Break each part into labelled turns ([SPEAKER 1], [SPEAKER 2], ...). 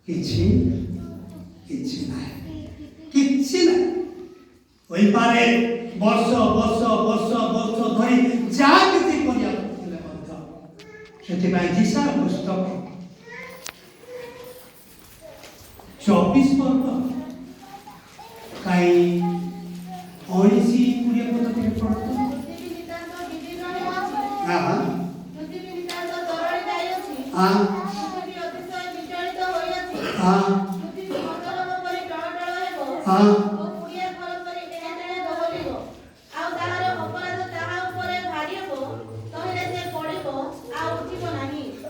[SPEAKER 1] କିଛି କିଛି ନାହିଁ, କିଛି ନାହିଁ। ହୋଇପାରେ ବର୍ଷ ବର୍ଷ ବର୍ଷ ବର୍ଷ ଧରି ଯାହା କିଛି କରିବାକୁ ଥିଲେ ମଧ୍ୟ ସେଥିପାଇଁ ଯିଶାର ପୁସ୍ତକ 24 ପର୍ବ କାହିଁ 19-20 ପଦ ଟିକେ ପଢ଼ନ୍ତୁ।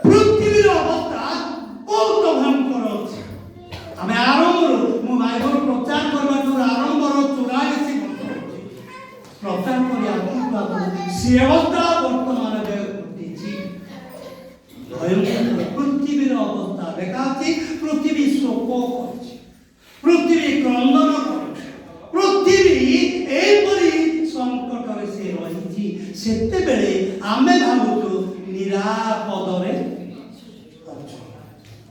[SPEAKER 1] ପୃଥିବୀର ଅବସ୍ଥା ବହୁତ ଭୟଙ୍କର ଅଛି। ଆମେ ଆରମ୍ଭରୁ ମୁଁ ବାଇବଲ ପ୍ରଚାର କରିବାକୁ ଆରମ୍ଭରୁ 84 ବର୍ଷ ହେଉଛି ପ୍ରଚାର କରିବା ସେ ଅବସ୍ଥା ବର୍ତ୍ତମାନ ଘଟିଛି। ଭୟଙ୍କର ପୃଥିବୀର ଅବସ୍ଥା ଦେଖାଉଛି। ପୃଥିବୀ ଶୋକ କରୁଛି, ପୃଥିବୀ କ୍ରନ୍ଦନ କରୁଛି, ପୃଥିବୀ ଏପରି ସଂକଟରେ ସେ ରହିଛି। ସେତେବେଳେ ଆମେ ଭାବୁଛୁ ନିରାପଦରେ ଅଛୁ,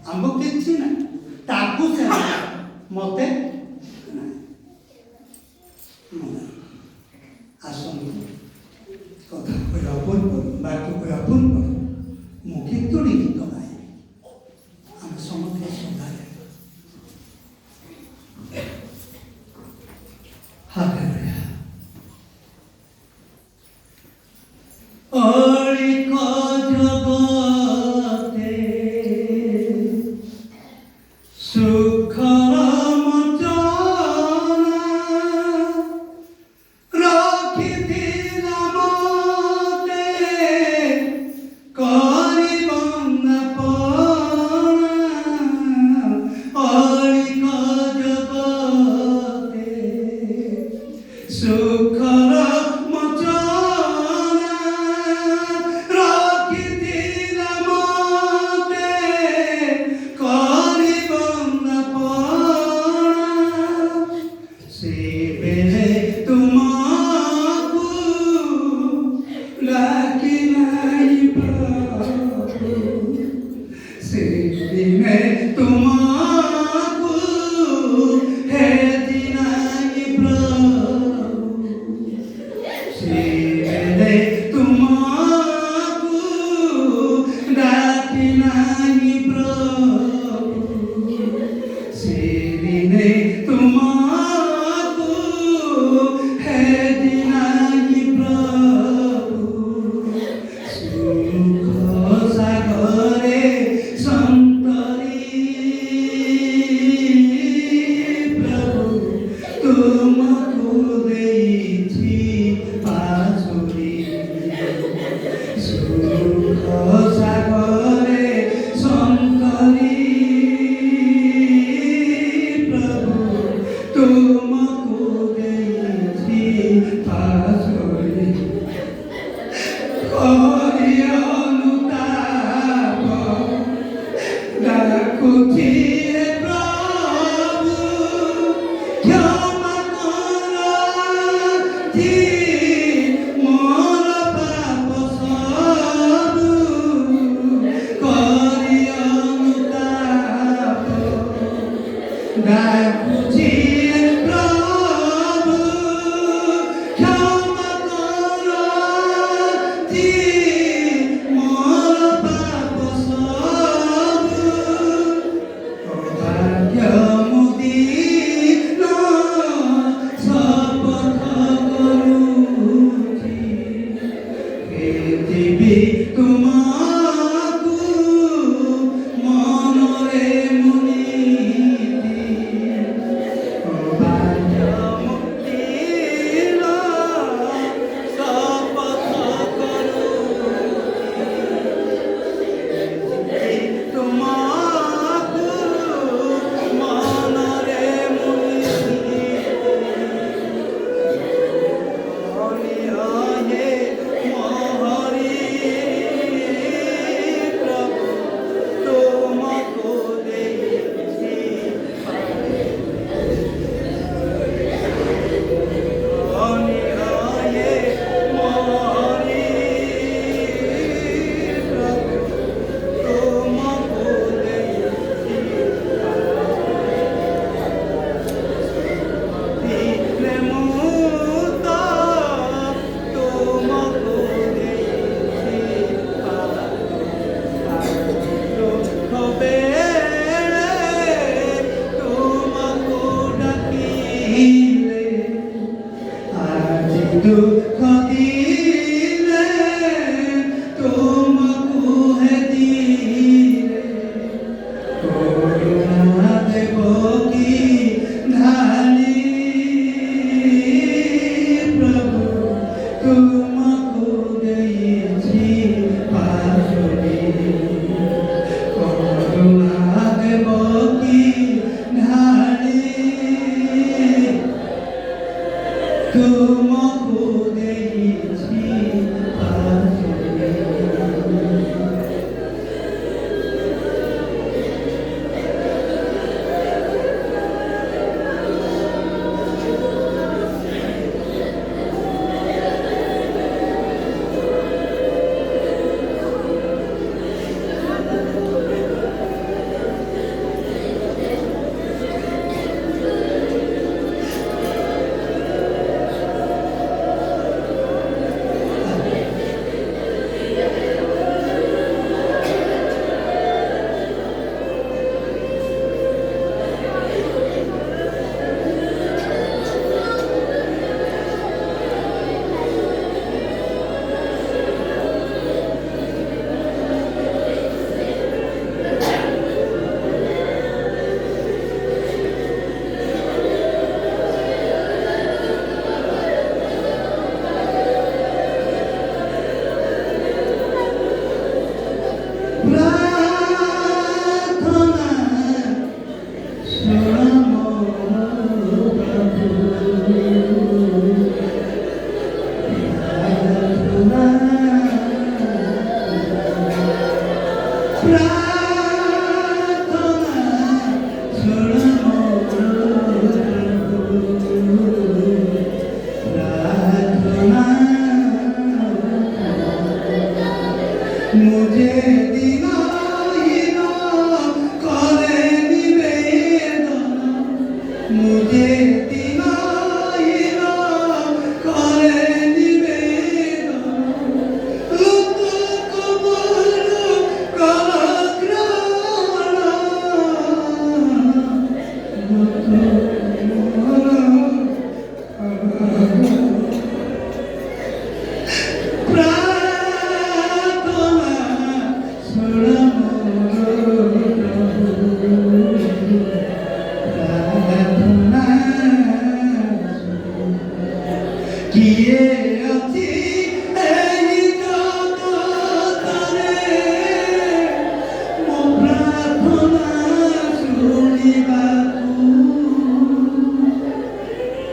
[SPEAKER 1] ଆମକୁ କିଛି ନାହିଁ, ତାକୁ ସେ ମତେ ଆସନ୍ତୁ କଥା କହିବା ପୂର୍ବରୁ ବାକ୍ୟ କହିବା ପୂର୍ବରୁ ମୁଁ କେତୋଟି ଗୀତ ଗାଇବି, ଆମେ ସମସ୍ତେ ସନ୍ଧ୍ୟାରେ ହାଲେଲୁୟା। ଅଳିକ ଜଗତେ ସୁଖର ମୋଚନା ରଖିଥିଲା ମତେ କରିବ ନା ପଣା। ଅଳିକ ଜଗତେ ସୁଖର ମୋଚନା ରଖିଥିଲା ମତେ କରିବ ନା ପଣା। ସେବେଳେ ତୁମକୁ ଡାକି ନାହିଁ ପ୍ରଭୁ, ସେଦିନେ ତୁମକୁ ହେଦି ନାହିଁ ପ୍ରଭୁ। ସେବେଳେ ତୁମକୁ ଡାକି ନାହିଁ ପ୍ରଭୁ, ସେଦିନେ ତୁମକୁ ହେଦି ନାହିଁ ପ୍ରଭୁ। ସୁଖ ସାଗରେ ସନ୍ତରି ପ୍ରଭୁ ତୁମକୁ ଦେଇଛି ପାଶୁରି। ସୁଖ ସାଗରେ ସନ୍ତରି ପ୍ରଭୁ ତୁମକୁ ଦେଇଛି ପାଶୁରି। କରି ଅନୁତାପ ଡାକୁଛି ପ୍ରଭୁ, କ୍ଷମା କରନ୍ତି ମୋର ପାପ ସବୁ। କରି ଅନୁତାପ ଡାକୁଛି ପ୍ରଭୁ, କ୍ଷମା କରନ୍ତି ମୋର ପାପ ସବୁ। ଅଭାଗ୍ୟ ମୁଁ ଦିନ ଶପଥ କରୁଛି, ପୃଥିବୀ ତୁମକୁ ମନରେ ମୁଁ ନୀତି।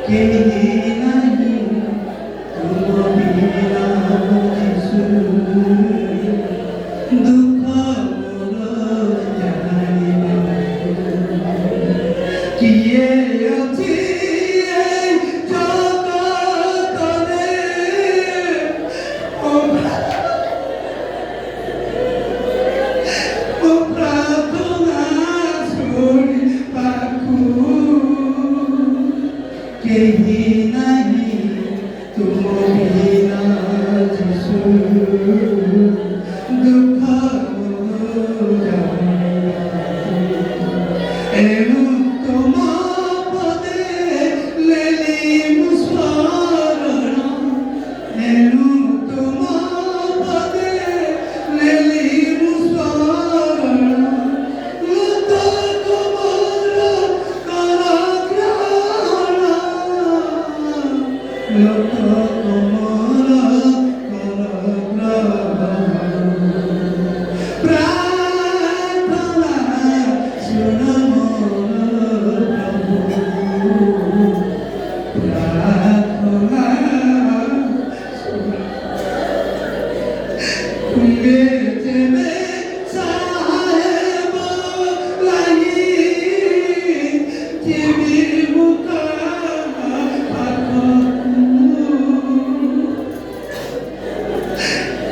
[SPEAKER 1] କେହି ନାହିଁ ତୁମ ବିନା ଯୀଶୁ ଦୁଃଖ ମୋର ଜାଣିବାକୁ କିଏ ଅଛି ଏ ଜଗତରେ ଓ ପ୍ରାର୍ଥନା ଶୁଣିବାକୁ କେହି ନାହିଁ ତୁମ ବିନା ଯୀଶୁ ଦୁଃଖ ମୋର ଜାଣିବାକୁ ଏଣୁ ତୁମ ପଦେ ନେଲି ମୁଁ ସ୍ମରଣ ଏଣୁ ତୁମ ପଦେ ନେଲି ମୁଁ ସ୍ମରଣ ଲୋକ ତୁମର କର ଗ୍ରହଣ ଲୋକ ତୁମର କର ଗ୍ରହଣ ପ୍ରାର୍ଥନା ଶୁଣ ମୋର ପ୍ରଭୁ ପ୍ରାର୍ଥନା ତୁମେ ଯେବେ ସାହେବ ଲାଗି ଯିବି ମୁଁ ପାଖକୁ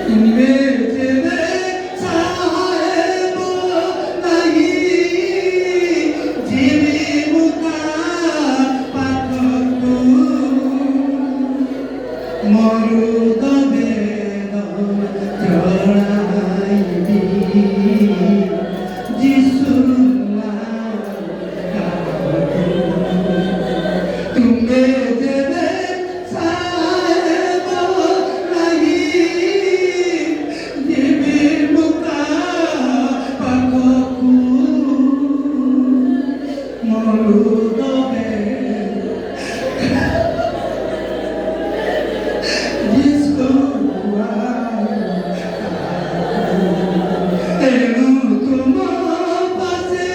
[SPEAKER 1] ତୁମେ ଯେବେ ସାହେବ ଲାଗି ଯିବି ମୁଁ ପାଖକୁ ମରୁଦ ବେଦନା ଜଣାଇବି ଯୀଶୁ ତୁମେ ଯେବେ ସାହେବ ଲାଗି ଯିବି ମୁଁ ପାଖକୁ ମରୁଦ ଏଣୁ ତୁମ ପାଶେ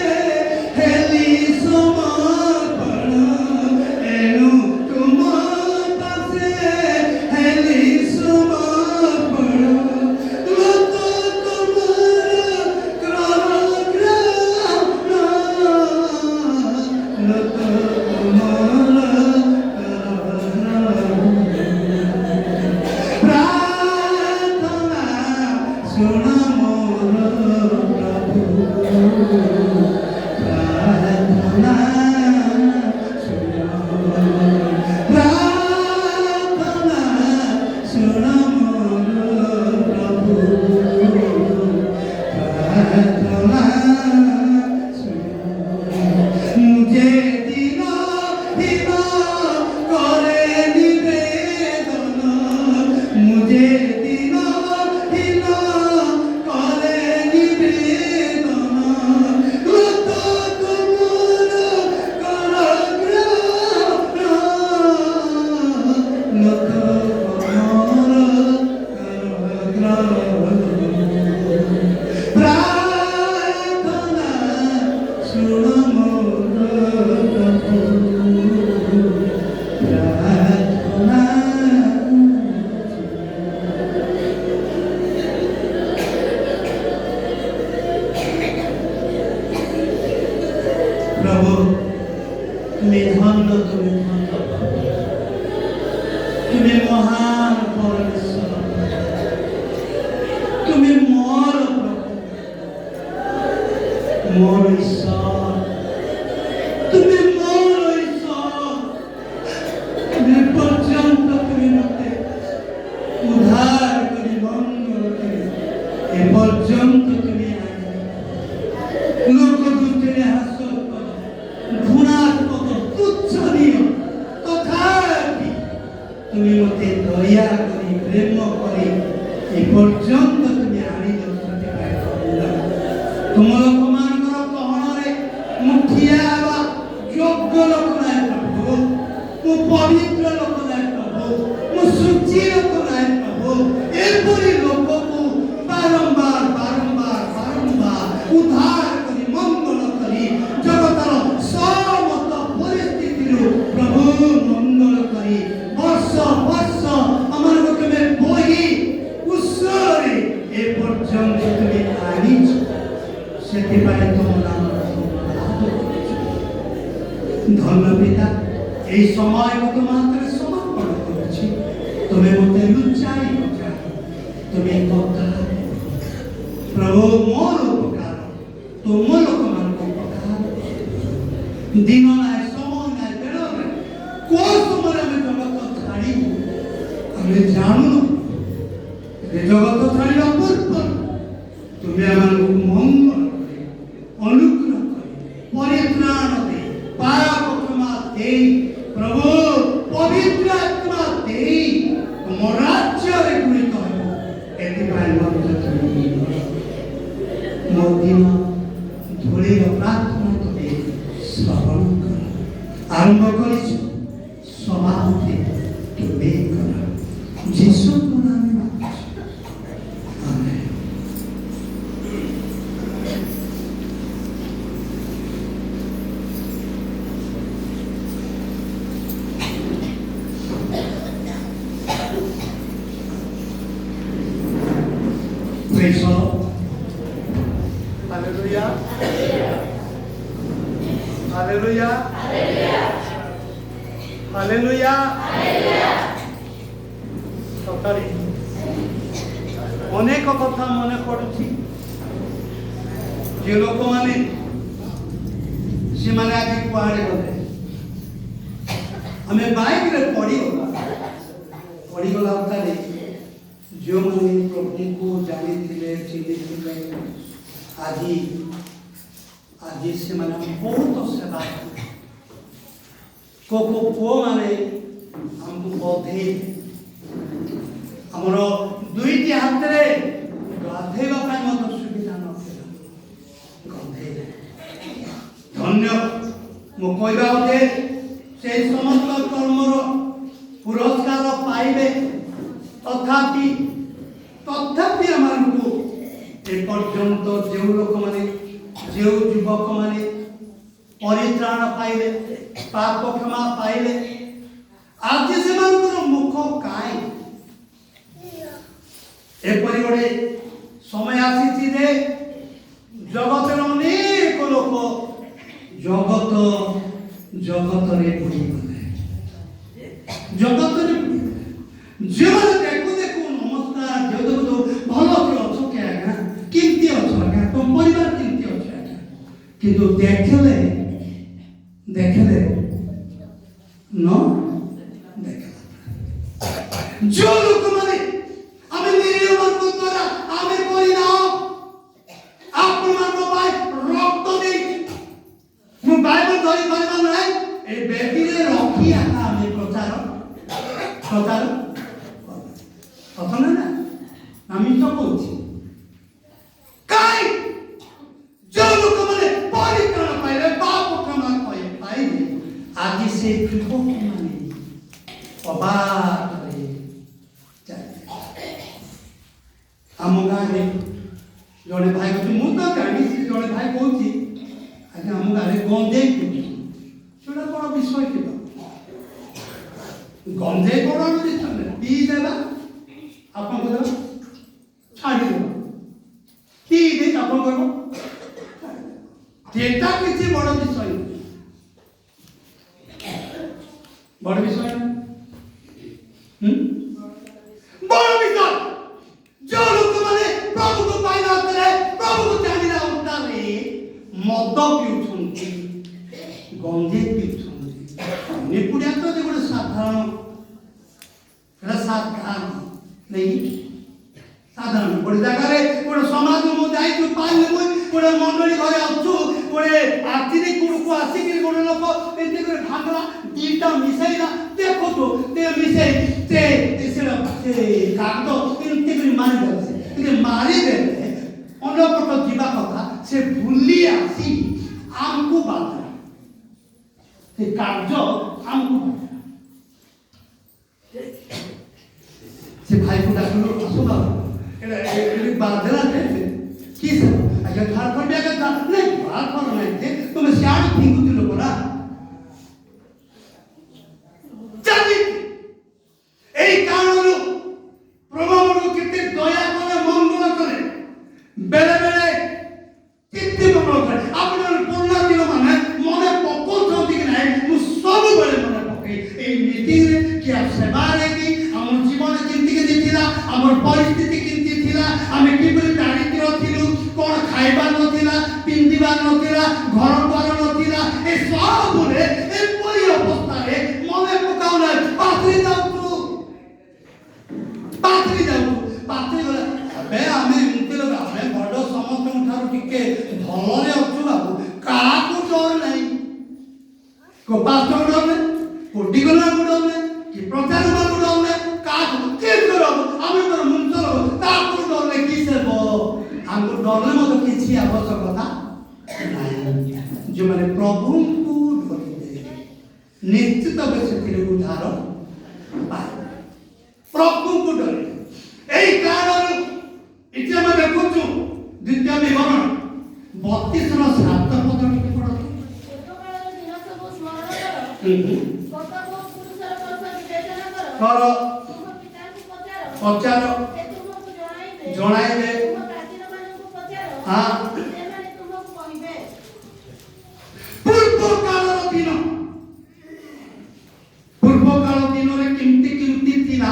[SPEAKER 1] ହେଲି ସମର୍ପଣ ଏଣୁ ତୁମ ପାଶେ ହେଲି ସମର୍ପଣ ଲୋକ ତୁମର କର ଗ୍ରହଣ ଲୋକ ତୁମର ପ୍ରାର୍ଥନା ଶୁଣ ମୋର ପ୍ରଭୁ ପ୍ରାର୍ଥନା ଶୁଣ ପ୍ରାର୍ଥନା ଶୁଣ ମୋର ପ୍ରଭୁ ପ୍ରାର୍ଥନା ମୁଁ ଯେ ଦିନ ଦିନ করে নিবেদন ମୁଁ ଯେ ଦିନ ଦିନ করে নিবেদন লোক ତୁମର କର ଗ୍ରହଣ ଲୋକ ତୁମର କର ଗ୍ରହଣ ପ୍ରାର୍ଥନା ଶୁଣ ମୋର ପ୍ରଭୁ ପ୍ରାର୍ଥନା ପ୍ରଭୁ ତୁମେ ଧନ୍ୟ ତୁମେ ଧନ୍ୟ ତୁମେ ମହାନ ପରମେଶ୍ୱର ତୁମେ ମୋର ପ୍ରଭୁ ମୋର ଈଶ୍ୱର ତୁମେ ମୋର ଈଶ୍ୱର ତୁମେ ପର୍ଯ୍ୟନ୍ତ ତୁମେ ମୋତେ ଉଦ୍ଧାର କରି ମଙ୍ଗଳ କରି ଏ ପର୍ଯ୍ୟନ୍ତ ତୁମେ ଲୋକ ଦୃଷ୍ଟିରେ ହାସ୍ୟାସ୍ପଦ ଘୃଣାସ୍ପଦ ତୁଚ୍ଛ ନିଅ ତଥାପି তুমি মতে দয়া করি প্রেম করে এ পর্যন্ত তুমি আনি দর্শতে পাইছ তোমার লোকমানଙ୍କର କହଣରେ ମୁଁ ଠିଆ ହେବା ଯୋଗ୍ୟ ଲୋକ ନାହିଁ ପ୍ରଭୁ ମୁଁ ପବିତ୍ର ଲୋକ ନାହିଁ ପ୍ରଭୁ ମୁଁ ସୂଚି ଲୋକ ନାହିଁ ପ୍ରଭୁ ଏପରି ଲୋକକୁ ବାରମ୍ବାର ବାରମ୍ବାର ବାରମ୍ବାର ଉଦ୍ଧାର କରି ମଙ୍ଗଳ କରି ଜଗତର ସମସ୍ତ ପରିସ୍ଥିତିରୁ ପ୍ରଭୁ धन्य पिता এই সময় তোমাদের সমর্পণ করছি তুমি মতে লুচাই তুমি কথা প্রভু মোর উপকার तुम लोग मान को उपकार दिनों ना समय ना बेलो ना कोई समय में जगत छाड़ी हमें जानू ये जगत छाड़ी अपूर्व तुम्हें हमारे मंगल अनुग्रह परित्राण दे पाप क्षमा दे प्रभु पवित्र आत्मा दे राज्य रे गुणित हो एति पाई मोदिन धूलिर प्रार्थना तुमे श्रवण कर आरंभ करिस समाप्ति तुमे कर जीसु नामे आमेन। Praise the Lord. Hallelujah. Hallelujah. Hallelujah. সকালে অনেক কথা মনে পড়ুছি যে লোকମାନେ ସେମାନେ ଆଜି କୁଆଡ଼େ ଗଲେ ଆମେ ବାଇକରେ ପଡ଼ିଗଲା ଅବସ୍ଥାରେ ଯେଉଁମାନେ ପ୍ରଭୁଙ୍କୁ ଜାଣିଥିଲେ ଚିହ୍ନିଥିଲେ ଆଜି ସେମାନେ ବହୁତ ସେବା କୋ ପୁଅମାନେ ଆମକୁ ବଧେଇଲେ ଆମର ଦୁଇଟି ହାତରେ ଗାଧେଇବା ପାଇଁ ମଧ୍ୟ ସୁବିଧା ନଥିଲା ଗଧେଇଲେ ଧନ୍ୟ ମୁଁ କହିବା ଉଦ୍ଦେଶ୍ୟ সেই সমস্ত কর্মর পুরস্কার পাইবে তথাপি আমাকে এ পর্যন্ত যে লোক মানে যে যুবক মানে পরিত্রাণ পাইলে পাপ ক্ষমা পাইলে আজ সেমানଙ୍କର মুখ কাই এপরি গোটে সময় আসিছি যে জগতের অনেক লোক জগতরে পড়ি গলে জগতরে জীবন দেখু নমস্কার দেখু ভালো করে অছ কে আজ্ঞা কেমতি অছ আজ্ঞা তোম পরিবার কেমতি অছ আজ্ঞা কিন্তু দেখলে ন দেখলে যে লোক মানে আমি নিরীহ মানুষ দ্বারা আমি করি না আপনার ভাই রক্ত দেই ମୁଁ ବାଇବଲ ଧରି ପାରିବା ନାହିଁ ଏ ବେଦିରେ ରଖି ଆମେ ପ୍ରଚାର କଥା ନା আমি তো বলছি কাই যে লোকମାନେ পরিত্রাণ পাইলে পাপ ক্ষমা পাইলে আଜି ସେ যুবকମାନେ অবাধରେ ଆମ ଗାଁରେ ଜଣେ ଭାଇ କହୁଛି ମୁଁ ତ ଜାଣିଛି ଜଣେ ଭାଇ କହୁଛି ଆଜ୍ଞା ଆମ ଗାଁରେ ଗଞ୍ଜେଇ ପିଉଛୁ ସେଟା ବଡ଼ ବିଷୟ ଥିବ ଗଞ୍ଜେଇ ବଡ଼ ବିଷୟ ନାହିଁ ପିଇ ଦେବା ଆପଣଙ୍କୁ ଦେବା ଛାଡ଼ିଦେବା ପିଇ ଦେଇ ଆପଣ କହିବ ସେଟା କିଛି ବଡ଼ ବିଷୟ ନାହିଁ ବଡ଼ ବିଷୟ ନାହିଁ ବଡ଼ ବିଷୟ ଯେଉଁ ଲୋକମାନେ ପ୍ରଭୁକୁ ପାଇଲା ଅବସ୍ଥାରେ ପ୍ରଭୁକୁ ଜାଣିଲା ଅବସ୍ଥାରେ ମଦ ପିଉଛନ୍ତି ଗଞ୍ଜେଇ ପିଉଛନ୍ତି ନିପୁଡ଼ିଆ ତ ଯେ ଗୋଟେ ସାଧାରଣ ନେଇ ସାଧାରଣ ଗୋଟେ ଜାଗାରେ ଗୋଟେ ସମାଜ ମୁଁ ଯାଇଛୁ ପାଇଲେ ମୁଁ ଗୋଟେ ମଣ୍ଡଳୀ ଘରେ ଅଛୁ ଗୋଟେ ଆସିନି କୁଡ଼କୁ ଆସିକିରି ଗୋଟେ ଲୋକ ଏମିତି করে ଭାଙ୍ଗଲା ଦିଟା ମିଶେଇଲା ଦେଖନ୍ତୁ ମିଶେଇ ସେ କାଗଜ ଏମିତି କରି ମାରିଦେଲେ କିନ୍ତୁ ମାରିଦେଲେ ଅନ୍ୟପଟ ଯିବା କଥା ସେ ଭୁଲି ଆସି ଆମକୁ ବାଧିଲା ସେ କାର୍ଯ୍ୟ ଆମକୁ ବାଧିଲା ସେ ଭାଇକୁ ଡାକିଲୁ ଆସୁ ବାଧିଲା କି ଆଜ୍ଞା ଝାଡ଼ଖଣ୍ଡ ଆଜ୍ଞା ନାଇଁ ଝାଡ଼ଖଣ୍ଡ ନାହିଁ ତୁମେ ସିଆଡ଼େ ଫିଙ୍ଗୁଥିଲ ପରା এই কারণে প্রভু কেতে দয়া করে মঙ্গল করে বেড়ে বেড়ে কেতে মঙ্গল করে আপনার পুরনা দিন মানে মনে পকৌଛନ୍ତି କି ନାହିଁ को पास्टर को डरले को डिगोला को डरले कि प्रचार को डरले का के करो आमे तो मुंसलो ता को डरले किसे बो हमको डरले मत किछि आवश्यकता नहीं जो माने प्रभु को डरले निश्चित भावे से उद्धार पाए प्रभु को डरले एई कारण इच्छा में देखो द्वितीय विवरण 32 ର 7 ପଦ ଟିକେ ପଢନ୍ତୁ। କର ପଚାର ଜଣାଇବେ ହଁ ପୂର୍ବ କାଳର ଦିନରେ କେମିତି ଥିଲା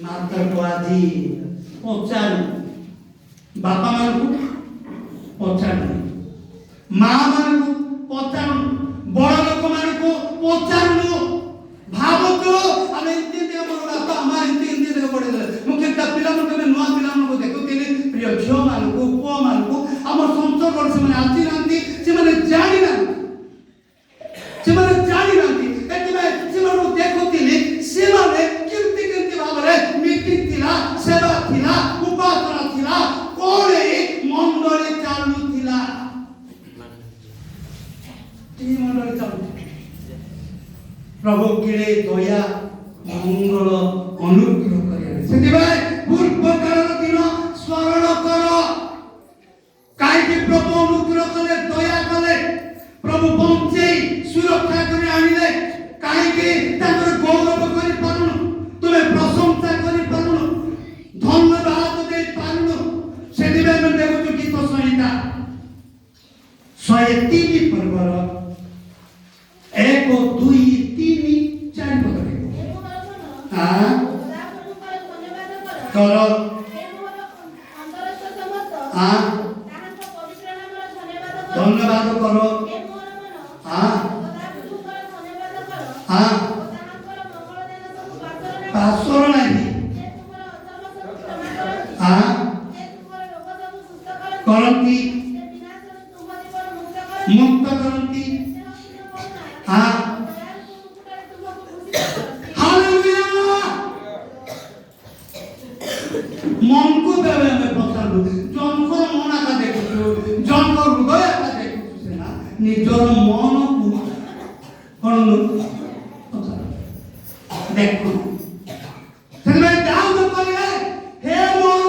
[SPEAKER 1] ମାତ୍ର ଆଜି ପଚାରୁ ବାପା ମାନଙ୍କୁ ପଚାରୁ ମା ମାନଙ୍କୁ ପଚାରୁ ବଡ଼ ଲୋକମାନଙ୍କୁ ପଚାରୁ ଭାବନ୍ତୁ ଆମେ ଏମିତି ଆମର ବାପା ମା ଏମିତି ଦେଖ ପଡ଼ିଦେଲେ ମୁଁ କେତେ ପିଲାମାନଙ୍କୁ ଏବେ ନୂଆ ପିଲାମାନଙ୍କୁ ଦେଖୁଥିଲି ପ୍ରିୟ ଝିଅମାନଙ୍କୁ ପୁଅମାନଙ୍କୁ ଆମ ସଂସର୍ଗରେ ସେମାନେ ଆସିନାହାନ୍ତି ସେମାନେ ଜାଣିନାହାନ୍ତି ଏଥିପାଇଁ ସେମାନଙ୍କୁ ଦେଖୁଥିଲି ସେମାନେ କେମିତି ଭାବରେ ମିଟିଂ ଥିଲା ସେବା ଥିଲା ଉପାସନା ଥିଲା କଣ ମଣ୍ଡଳୀ ଚାଲୁଥିଲା प्रभु किड़े दया मंगल अनुग्रह करें पूर्व काल दिन स्मरण कर कहीं प्रभु अनुग्रह कले दया कले प्रभु बंचे सुरक्षा कर आनिले कहीं गौरव कर पारुन तुम्हें प्रशंसा कर पारुन धन्यवाद दे पारुन से देखु गीत संहिता 103 पर्वर 1 2 3 4 पद हाँ करो हाँ धन्यवाद करो हाँ हाँ पासर नहीं हाँ करती मुक्त करती हाँ हालेलुया मन को देवे हमें पछाडु जनकर मन आका देखु जनकर हृदय आका देखु सेना निजर मन को कोन देखु सेना दाऊद कहले हे मन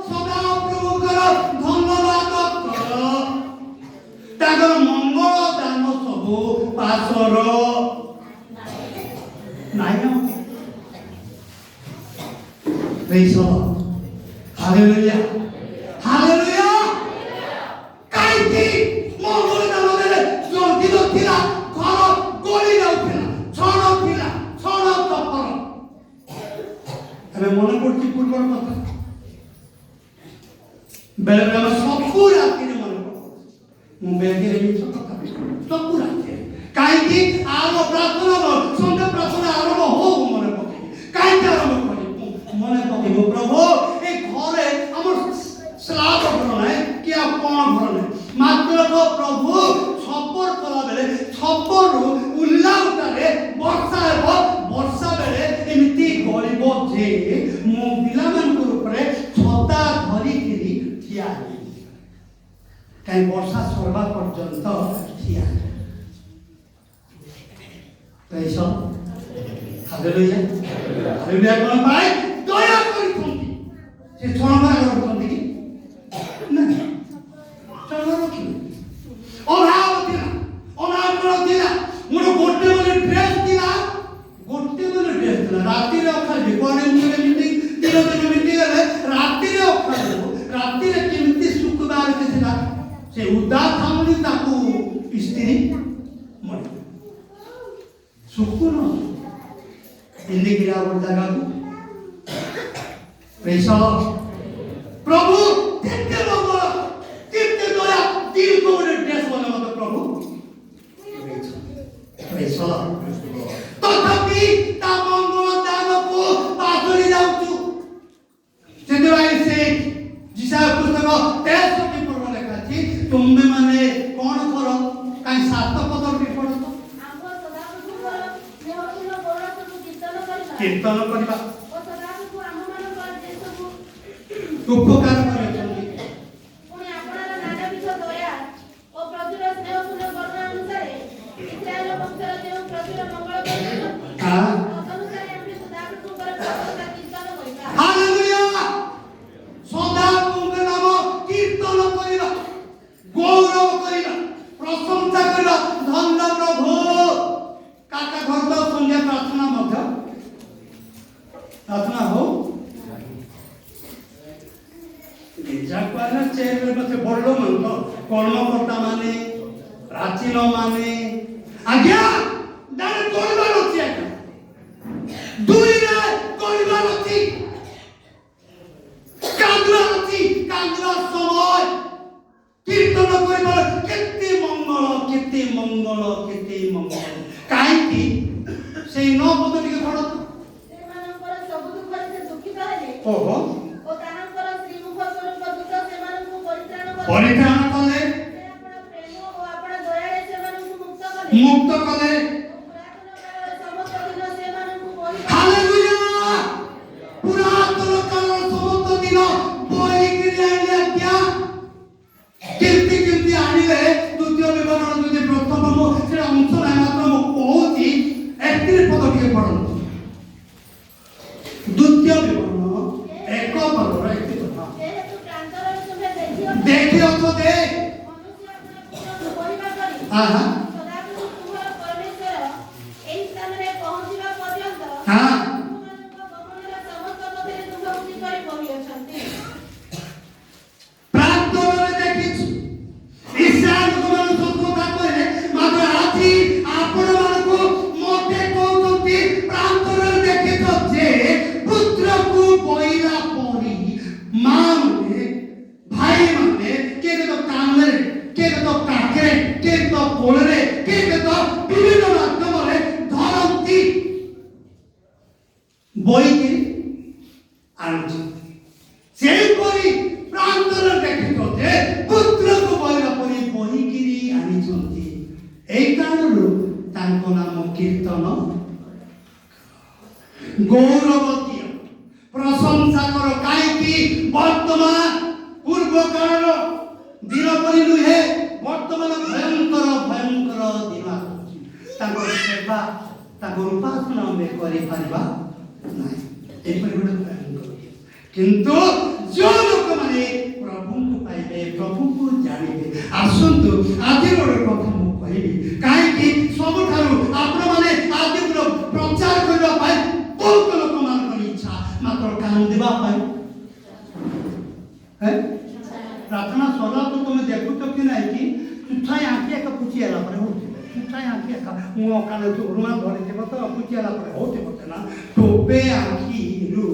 [SPEAKER 1] सदा प्रभु कर धन्यवाद कर तागर मंगल दान सब पासर नहीं Praise the Lord. Hallelujah. Hallelujah. काईती मंगल दान देले जल्दी तो थिला घर गोली जाउथिला छण चपर हमें मन पड़ती पूर्व कथा बेले बेले सबू राति मन पड़ मु बेगे रे कथा सबू राति काईती आरो प्रार्थना संध्या प्रार्थना आरंभ हो मन पके काईती आरंभ मने पके गो प्रभु ए घरे हमर स्लाब घर नै कि कोन घर नै मात्र को प्रभु छपर कला बेले छपर उल्लाउतारे वर्षा बेले एमिति गलिबो जे मो बिलामान को ऊपर छता धरि किरी ठिया काई वर्षा सरबा पर्यंत ठिया पैसा हालेलुया हालेलुया कोन पाए दया करिथंती से छणमा करथंती कि ना छणमा रखि अभाव दिला मोर गोटे बोले ड्रेस दिला राति रे अखा रिकॉर्डिंग में मीटिंग दिन मीटिंग रे राति रे अखा राति रे केमती शुक्रवार के दिला से उदार थामनी ताकू स्त्री मर सुकुन इंदी गिरा जगह को प्रेस प्रभु केते मंगल केते दया दिल को ड्रेस बना मत प्रभु प्रेस तथापि ता मंगल दान को पाथरी जाउछु सेदिवाई से जिसा पुस्तक 13 की पर्व लेखा छी तुमे माने कोन करो काई सात पद के पढो कीर्तन करबा
[SPEAKER 2] ଓ ସଦାପ୍ରଭୁ ଆମମାନଙ୍କର ଯେ ସବୁ
[SPEAKER 1] उपकार କରିଛନ୍ତି
[SPEAKER 2] ପୁଣି ଆପଣଙ୍କ ନାନାବିଧ ଦୟା ଓ ପ୍ରଚୁର ସ୍ନେହପୂର୍ଣ୍ଣ କରୁଣା ଅନୁସାରେ ଇସ୍ରାଏଲ ବଂଶର ଯେଉଁ ପ୍ରଚୁର ମଙ୍ଗଳ କରିଛନ୍ତି
[SPEAKER 1] ହଁ
[SPEAKER 2] ତଦନୁସାରେ ଆମେ ସଦାପ୍ରଭୁଙ୍କର ପ୍ରଶଂସା କୀର୍ତ୍ତନ କରିବା।
[SPEAKER 1] हालेलुया सदा प्रभुଙ୍କ नाम कीर्तन କରିବା गौरव କରିବା प्रशंसा କରିବା धन्य प्रभु काका घर तो संध्या प्रार्थना ମଧ୍ୟ प्रार्थना हो गिरजा पाना चेहरे मते बड़लो मन तो कर्मकर्ता माने प्राचीन माने आज्ञा दान करबार अछि आज्ञा दुई रे करबार अछि कांदुआ अछि कांदुआ समय कीर्तन करबार केते मंगल काहे कि सेई न पद टिके पढो
[SPEAKER 2] ସେମାନଙ୍କର ସବୁ ଦୁଃଖରେ ସେ ଦୁଃଖିତ ହେଲେ
[SPEAKER 1] ओहो
[SPEAKER 2] ଓ ତାହାଙ୍କର ଶ୍ରୀମୁଖ ସ୍ୱରୂପ ଦୂତ ସେମାନଙ୍କୁ ପରିତ୍ରାଣ କଲେ।
[SPEAKER 1] परित्राण कले
[SPEAKER 2] ସେ ଆପଣ ପ୍ରେମ ଓ ଆପଣ ଦୟାରେ ସେମାନଙ୍କୁ ମୁକ୍ତ କଲେ।
[SPEAKER 1] मुक्त कले
[SPEAKER 2] ଓ ପୁରାତନ କାଳର ସମସ୍ତ ଦିନ ସେମାନଙ୍କୁ ବହି
[SPEAKER 1] हालेलुया पुरातन काल समस्त दिन बोई क्रिया क्या केमती आनिले द्वितीय विवरण जो प्रथम मो से अंश नाही मात्र मो कहूची 31 पद टिके पढो द्वितीय विवरण एक पद रे 31
[SPEAKER 2] ଯେହେତୁ ପ୍ରାନ୍ତରରେ ତୁମେ ଦେଖିଅ
[SPEAKER 1] देखियो तो दे
[SPEAKER 2] ମନୁଷ୍ୟ ଆପଣ ପୁରକୁ ବହିବା କରି
[SPEAKER 1] हां
[SPEAKER 2] ସଦାପ୍ରଭୁ ତୁମର ପରମେଶ୍ୱର ଏହି ସ୍ଥାନରେ ପହଞ୍ଚିବା ପର୍ଯ୍ୟନ୍ତ
[SPEAKER 1] हां
[SPEAKER 2] ତୁମମାନଙ୍କ ଗମନର ସମସ୍ତ ପଥରେ ତୁମକୁ କିପରି ବହିଅଛନ୍ତି।
[SPEAKER 1] प्रार्थना देखिछु ईशान कुमार सत्ता करे मात्र आछि आपण मानको मोटे कहउतंती प्रार्थना देखितो जे पुत्र को बोइला परी मां माने भाई माने के तो कामरे के तो काकरे के तो कोलरे के तो विभिन्न माध्यमरे धरंती बोइकी आनछि सेपरी प्रांतर देखितो जे पुत्र को बोइला परी बोहिकिरी आनिछंती एई कारणରୁ ତାଙ୍କ ନାମ କୀର୍ତ୍ତନ गौरव दिय प्रशंसा कर काहेकि वर्तमान पूर्व कालर दिन परि नुहे वर्तमान भयंकर दिन आछि ताଙ୍କ सेवा ताଙ୍କ उपासना में करि परिबा नाही एई परि भयंकर किंतु जो लोक माने प्रभु को पाइबे प्रभु को जानिबे आसंतु आदि रे प्रथम कहबी काहे कि सब थारु आपण माने आदि प्रचार करबा पाए बहुत लोक मान इच्छा मात्र काम देबा पाए है प्रार्थना सला तो तुम देखु तो कि नाही कि तुछाई आंखी एक पुचियाला परे होती तुछाई आंखी एक मु काने तो रुमा धरि देबो तो पुचियाला परे होती होते ना टोपे आंखी रु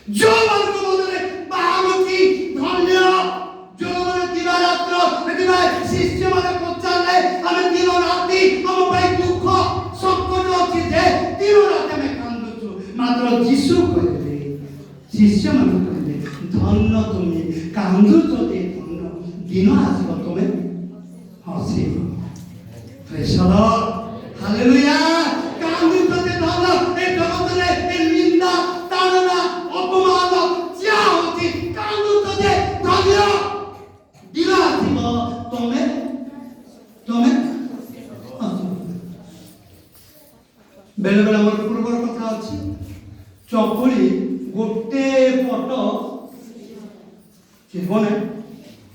[SPEAKER 1] जो मार्ग मधुरे बाहुति धन्य जो मन दिवारात्र एदिबा शिष्य माने पचाले आमे दिन राति हम भाई दुख संकट अछि जे दिन राति में कांदुछु मात्र यीशु कहले शिष्य माने कहले धन्य तुमे कांदुछु दे धन्य दिन आसीबो तुमे हसिबो प्रेज द लॉर्ड हालेलुया कांदुछु दे धन्य ए जगतरे ए निंदा ताड़ना अपमान जा होती कांदुछु दे धन्य दिन आसीबो तुमे बेले बेले मोर पूर्वर कथा अछि चकुली गोटे पट जीवने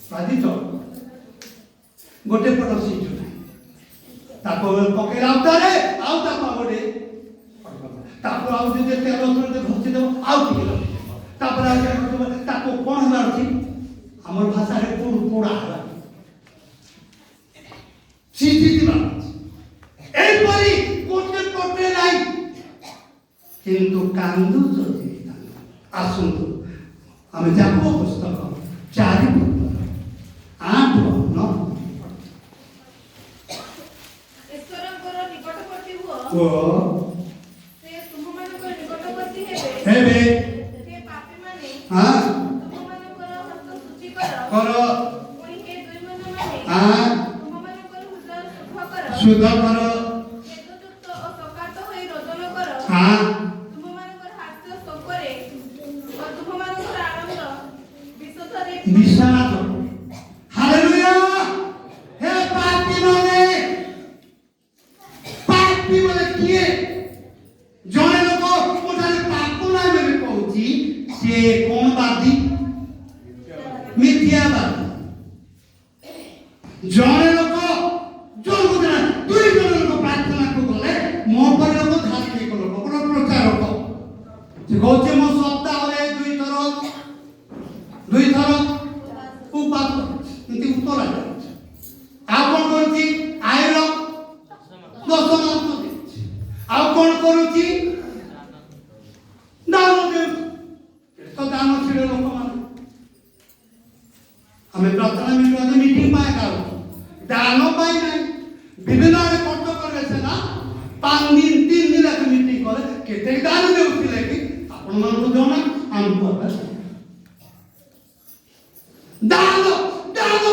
[SPEAKER 1] साधित गोटे पट सीट नाही ताको पकेला उतारे आउ ताको गोटे ताको आउ जे तेल थोड़े घसी देबो आउ टिके लगे तापर आ के ताको कोन हबार अछि हमर भाषा रे पोड़ा हला सीधी दिबा এই পরি কোটে কোটে নাই কিন্তু কান্দু যদি আসন্তু আমি যাবো পুস্তক 4 8 9
[SPEAKER 2] ଈଶ୍ୱରଙ୍କର ନିକଟବର୍ତ୍ତୀ ହୁଅ
[SPEAKER 1] ଓ
[SPEAKER 2] ସେ ତୁମମାନଙ୍କ ନିକଟବର୍ତ୍ତୀ ହେବେ
[SPEAKER 1] ହେବେ
[SPEAKER 2] ସେ ପାପୀମାନେ
[SPEAKER 1] ହଁ
[SPEAKER 2] ତୁମମାନଙ୍କର ହସ୍ତ ଶୁଚି କର
[SPEAKER 1] କର
[SPEAKER 2] ପୁଣି ହେ ଦୁଇମନମାନେ
[SPEAKER 1] ହଁ
[SPEAKER 2] ତୁମମାନଙ୍କର ହୃଦୟ ଶୁଦ୍ଧ କର
[SPEAKER 1] शुद्ध कर
[SPEAKER 2] हेतुयुक्त ओ सकात होई रोदन कर
[SPEAKER 1] हाँ
[SPEAKER 2] तुमମାନଙ୍କର ହାସ୍ୟ ଶୋକରେ ଓ ତୁମମାନଙ୍କର ଆନନ୍ଦ ବିଶୋଧରେ
[SPEAKER 1] विषाद हालेलुया हे पापी माने किए जने लोक मोठारे पाप ना में कहूची से कौन बादी मिथ्यावादी जने लोक जो बुझना दुई जन लोक प्रार्थना को गले मो पर लोक धार्मिक लोक प्रचारक से कहूचे मो सप्ताह रे दुई थर उपास इति उत्तर आ आप कौन करूची आयर दशमांश आप कौन करूची दान दे तो दान छिड़े लोक मान हमें प्रार्थना मीटिंग पाए का दान पाई नहीं विभिन्न आड़े खर्च करे से ना 5 दिन 3 दिन एक मीटिंग करे केते दान देउथिले कि आपण मन को जना हमको दान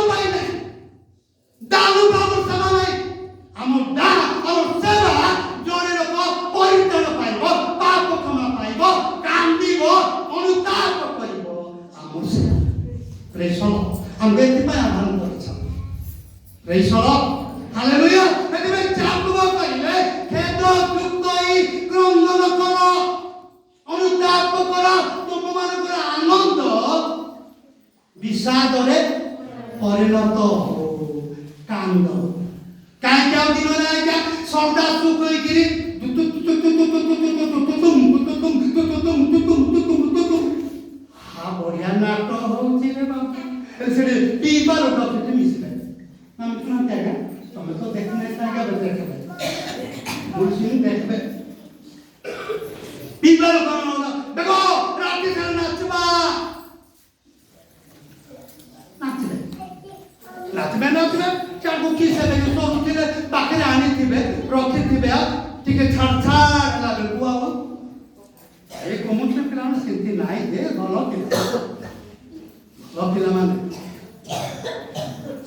[SPEAKER 1] पाई नहीं दान बाबू समान नहीं हम दान और सेवा जोड़े लोक परित्राण पाइबो पाप क्षमा पाइबो कांदीबो अनुताप करिबो हम से प्रेषण हम बेति पाए आह्वान करछ प्रेषण हालेलुया एतिबे चाकुबो करिले खेद युक्तई क्रंदन करो अनुताप करो तुम मानकर आनंद विषाद रे परिणत हो कांद काहे क्या दिन रे क्या सौदा सुख होई हा बढ़िया नाटक होची रे बाबा सेडे पीबार कपे मिसले हम तुम देखा तुम तो देखने सागा देखबे मुर्शिन देखबे पीबार कोन देखो राती से नाचबा नाचबे चाकू की से देखो तो उठे पाखे आनी थिबे रखी थिबे ठीक छाड़ लागल बुआ ए कोमुठले पिलान सिंती नाही दे भलो पिला माने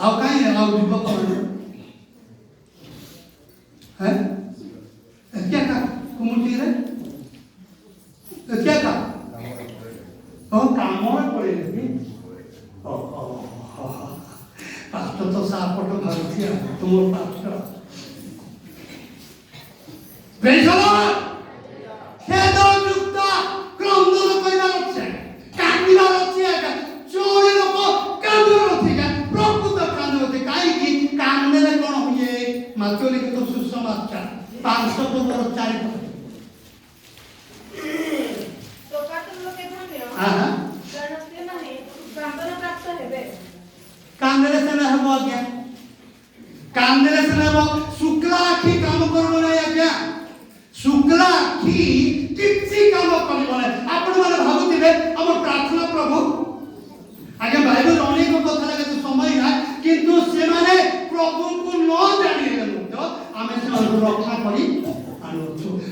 [SPEAKER 1] आउ काई आउ युवक माने हैं क्या का कोमुठी रे क्या का ओ काम पड़े रे ओ पास्टर तो सापट भरती तुम पास्टर प्रेज द लॉर्ड खेदयुक्त क्रंदन करिबार अछि कांदिबार अछि चोरी लोक कांदर अछि प्रकृत कांदर अछि काई कि कांदले कोन होइए मातोली तो सुसमाचार 500 तो 4
[SPEAKER 2] सकात लोके धन्य
[SPEAKER 1] हां हां
[SPEAKER 2] कारण से माने कांदन प्राप्त हेबे
[SPEAKER 1] कांदले से न हबो आज्ञा कांदले से न हबो शुक्ला आखी काम करबो नै आज्ञा शुक्ला आखी किछि काम करबो नै आपण माने भाबुतिबे हमर प्रार्थना प्रभु आगे बाइबल अनेक कथा लगे तो समय ना किंतु से माने प्रभु को न जानिले तो आमे से रक्षा करी आनु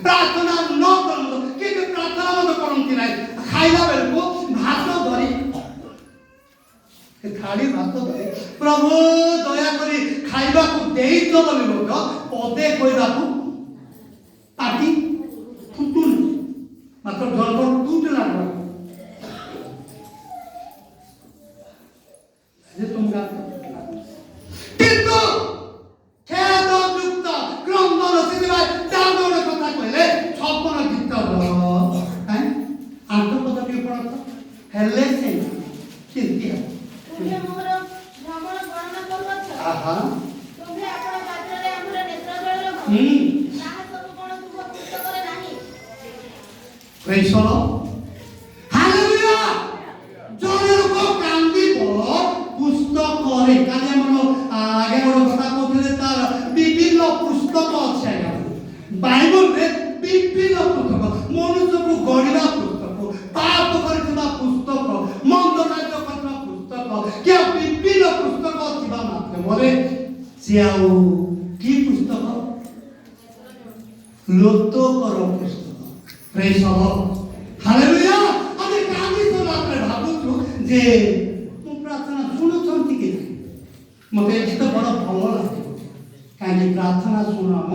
[SPEAKER 1] प्रार्थना न करबो किंतु प्रार्थना मत करंती नै खाइला बेल को भात धरी थाली भात धरी प्रभु दया करी खाइबा को देई तो बोली लोक पदे कोइबा को पाटी फुटुन मात्र धनकर टूट लागो जे तुम गा किंतु खेदयुक्त क्रंदन सिदिबा दानर कथा कहले 56 गीत हैं आठ पद के पढ़त हेले से चिंतिया
[SPEAKER 2] तुमे मोर भ्रमण गणना करवछ
[SPEAKER 1] आहा
[SPEAKER 2] तुमे आपण पात्ରରେ हमर नेत्र जळ लग ताहा सब कोन तुम पुस्तकरे नाही
[SPEAKER 1] प्रेज द लॉर्ड हालेलुया जने लोक कांदिबो पुस्तक करे काजे मन आगे बड़ कथा कहथिले तार विभिन्न पुस्तक अछि बाइबल रे विभिन्न पुस्तक मनुष्य को गणिबा पुस्तक पाप करथिबा पुस्तक मंद कार्य करथिबा पुस्तक के विभिन्न पुस्तक थिबा मात्र मोरे सियाउ की पुस्तक लोतो करो पुस्तक प्रेज द लॉर्ड हालेलुया आमे कांदी तो रात्रे भाबुछु जे मु प्रार्थना सुनु छंती के मते एतो बड़ भलो लागे काहे ପ୍ରାର୍ଥନା ଶୁଣାମ।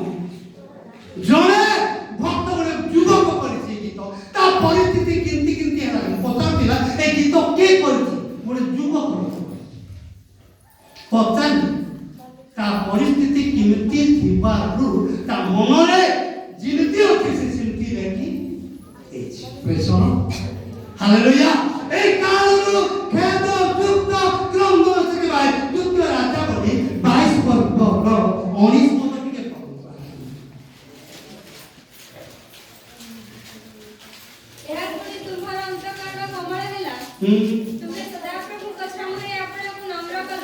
[SPEAKER 1] ଜଣେ ଭକ୍ତ ଗୋଟେ ଯୁବକ କରିଛି ଏ ଗୀତ। ତା ପରିସ୍ଥିତି କେମିତି ହେଲା ପଚାରୁଥିଲା ଏ ଗୀତ କିଏ କରିଛି? ଗୋଟେ ଯୁବକ ପଚାରି ତା ପରିସ୍ଥିତି କେମିତି ଥିବାରୁ ତା ମନରେ ଯେମିତି ଅଛି ସେ ସେମିତି ଲେଖି ଦେଇଛି। ପ୍ରେଜ୍ ଦ ଲର୍ଡ, ହାଲେଲୁୟା। এই কারণে খেদ যুক্ত গ্রন্থ থেকে ভাই যুক্ত রাজা বলি 22 পর্ব 19 পদ থেকে পড়ো।
[SPEAKER 3] ଏହା ପୁଣି ତୁମ୍ଭର ଅନ୍ତଃକରଣ କୋମଳ ହେଲା। ତୁମେ ସଦାପ୍ରଭୁଙ୍କ ସାମୁରେ ଆପଣଙ୍କୁ ନମ୍ର କଲ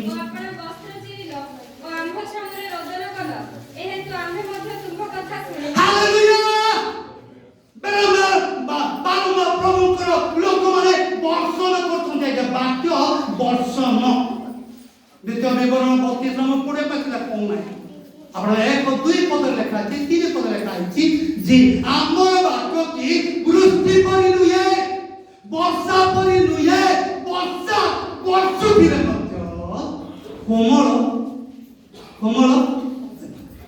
[SPEAKER 3] ଓ ଆପଣ ବସ୍ତ୍ର ଚିରିଲ ଓ ଆମ୍ଭ ସାମୁରେ ରୋଦନ କଲ। ଏହେତୁ ଆମ୍ଭେ ମଧ୍ୟ ତୁମ୍ଭ କଥା ଶୁଣିଲୁ।
[SPEAKER 1] ହାଲେଲୁୟା। ବାରମ୍ବାର ପ୍ରଭୁଙ୍କର ଲୋକମାନେ ବର୍ଷଣ କରୁଛନ୍ତି। ଆଜ୍ଞା ବାକ୍ୟ ବର୍ଷଣ ଦ୍ୱିତୀୟ ବିବରଣ 32 କୋଡ଼ିଏ ପାଖରେ କହୁନାହିଁ। আপনার 1-2 পদে লেখা আছে, 3 পদে লেখা আছে যে আমার বাক্য কি বৃষ্টি পরি নুয়ে, বর্ষা পরি নুয়ে, বর্ষা বর্ষুতিরে মধ্য কোমল কোমল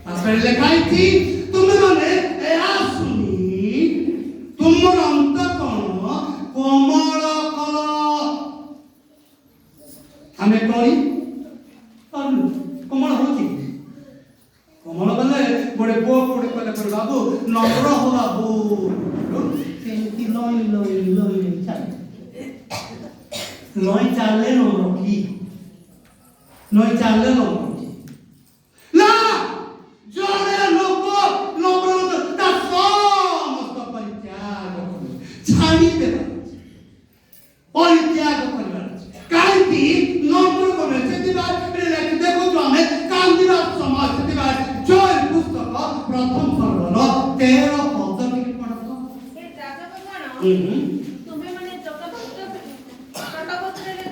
[SPEAKER 1] আপনার লেখা আছে তুমি মানে এয়া শুনি তোমার অন্তঃকরণ কোমল কল। আমি করি কোমল হচ্ছে কোমল বলে বড়ে বউ পড়ে কলে করে বাবু নম্র হো বাবু সেমতি লই লই লই চালে লই চালে নম্র কি লই চালে নম্র কি না জড়ে লোক নম্র তা সমস্ত পরিত্যাগ করে ছাড়ি দেবে পরিত্যাগ করবে কাইতি নম্র করে সেদিবার লেখে দেখো তো আমি কান্দিবার সময় সেদিবার জয় পুস্তক প্রথম পর্বর 13 পদ থেকে পড়ো।
[SPEAKER 2] हे जातक गण तुम्ही म्हणे चटपत्रे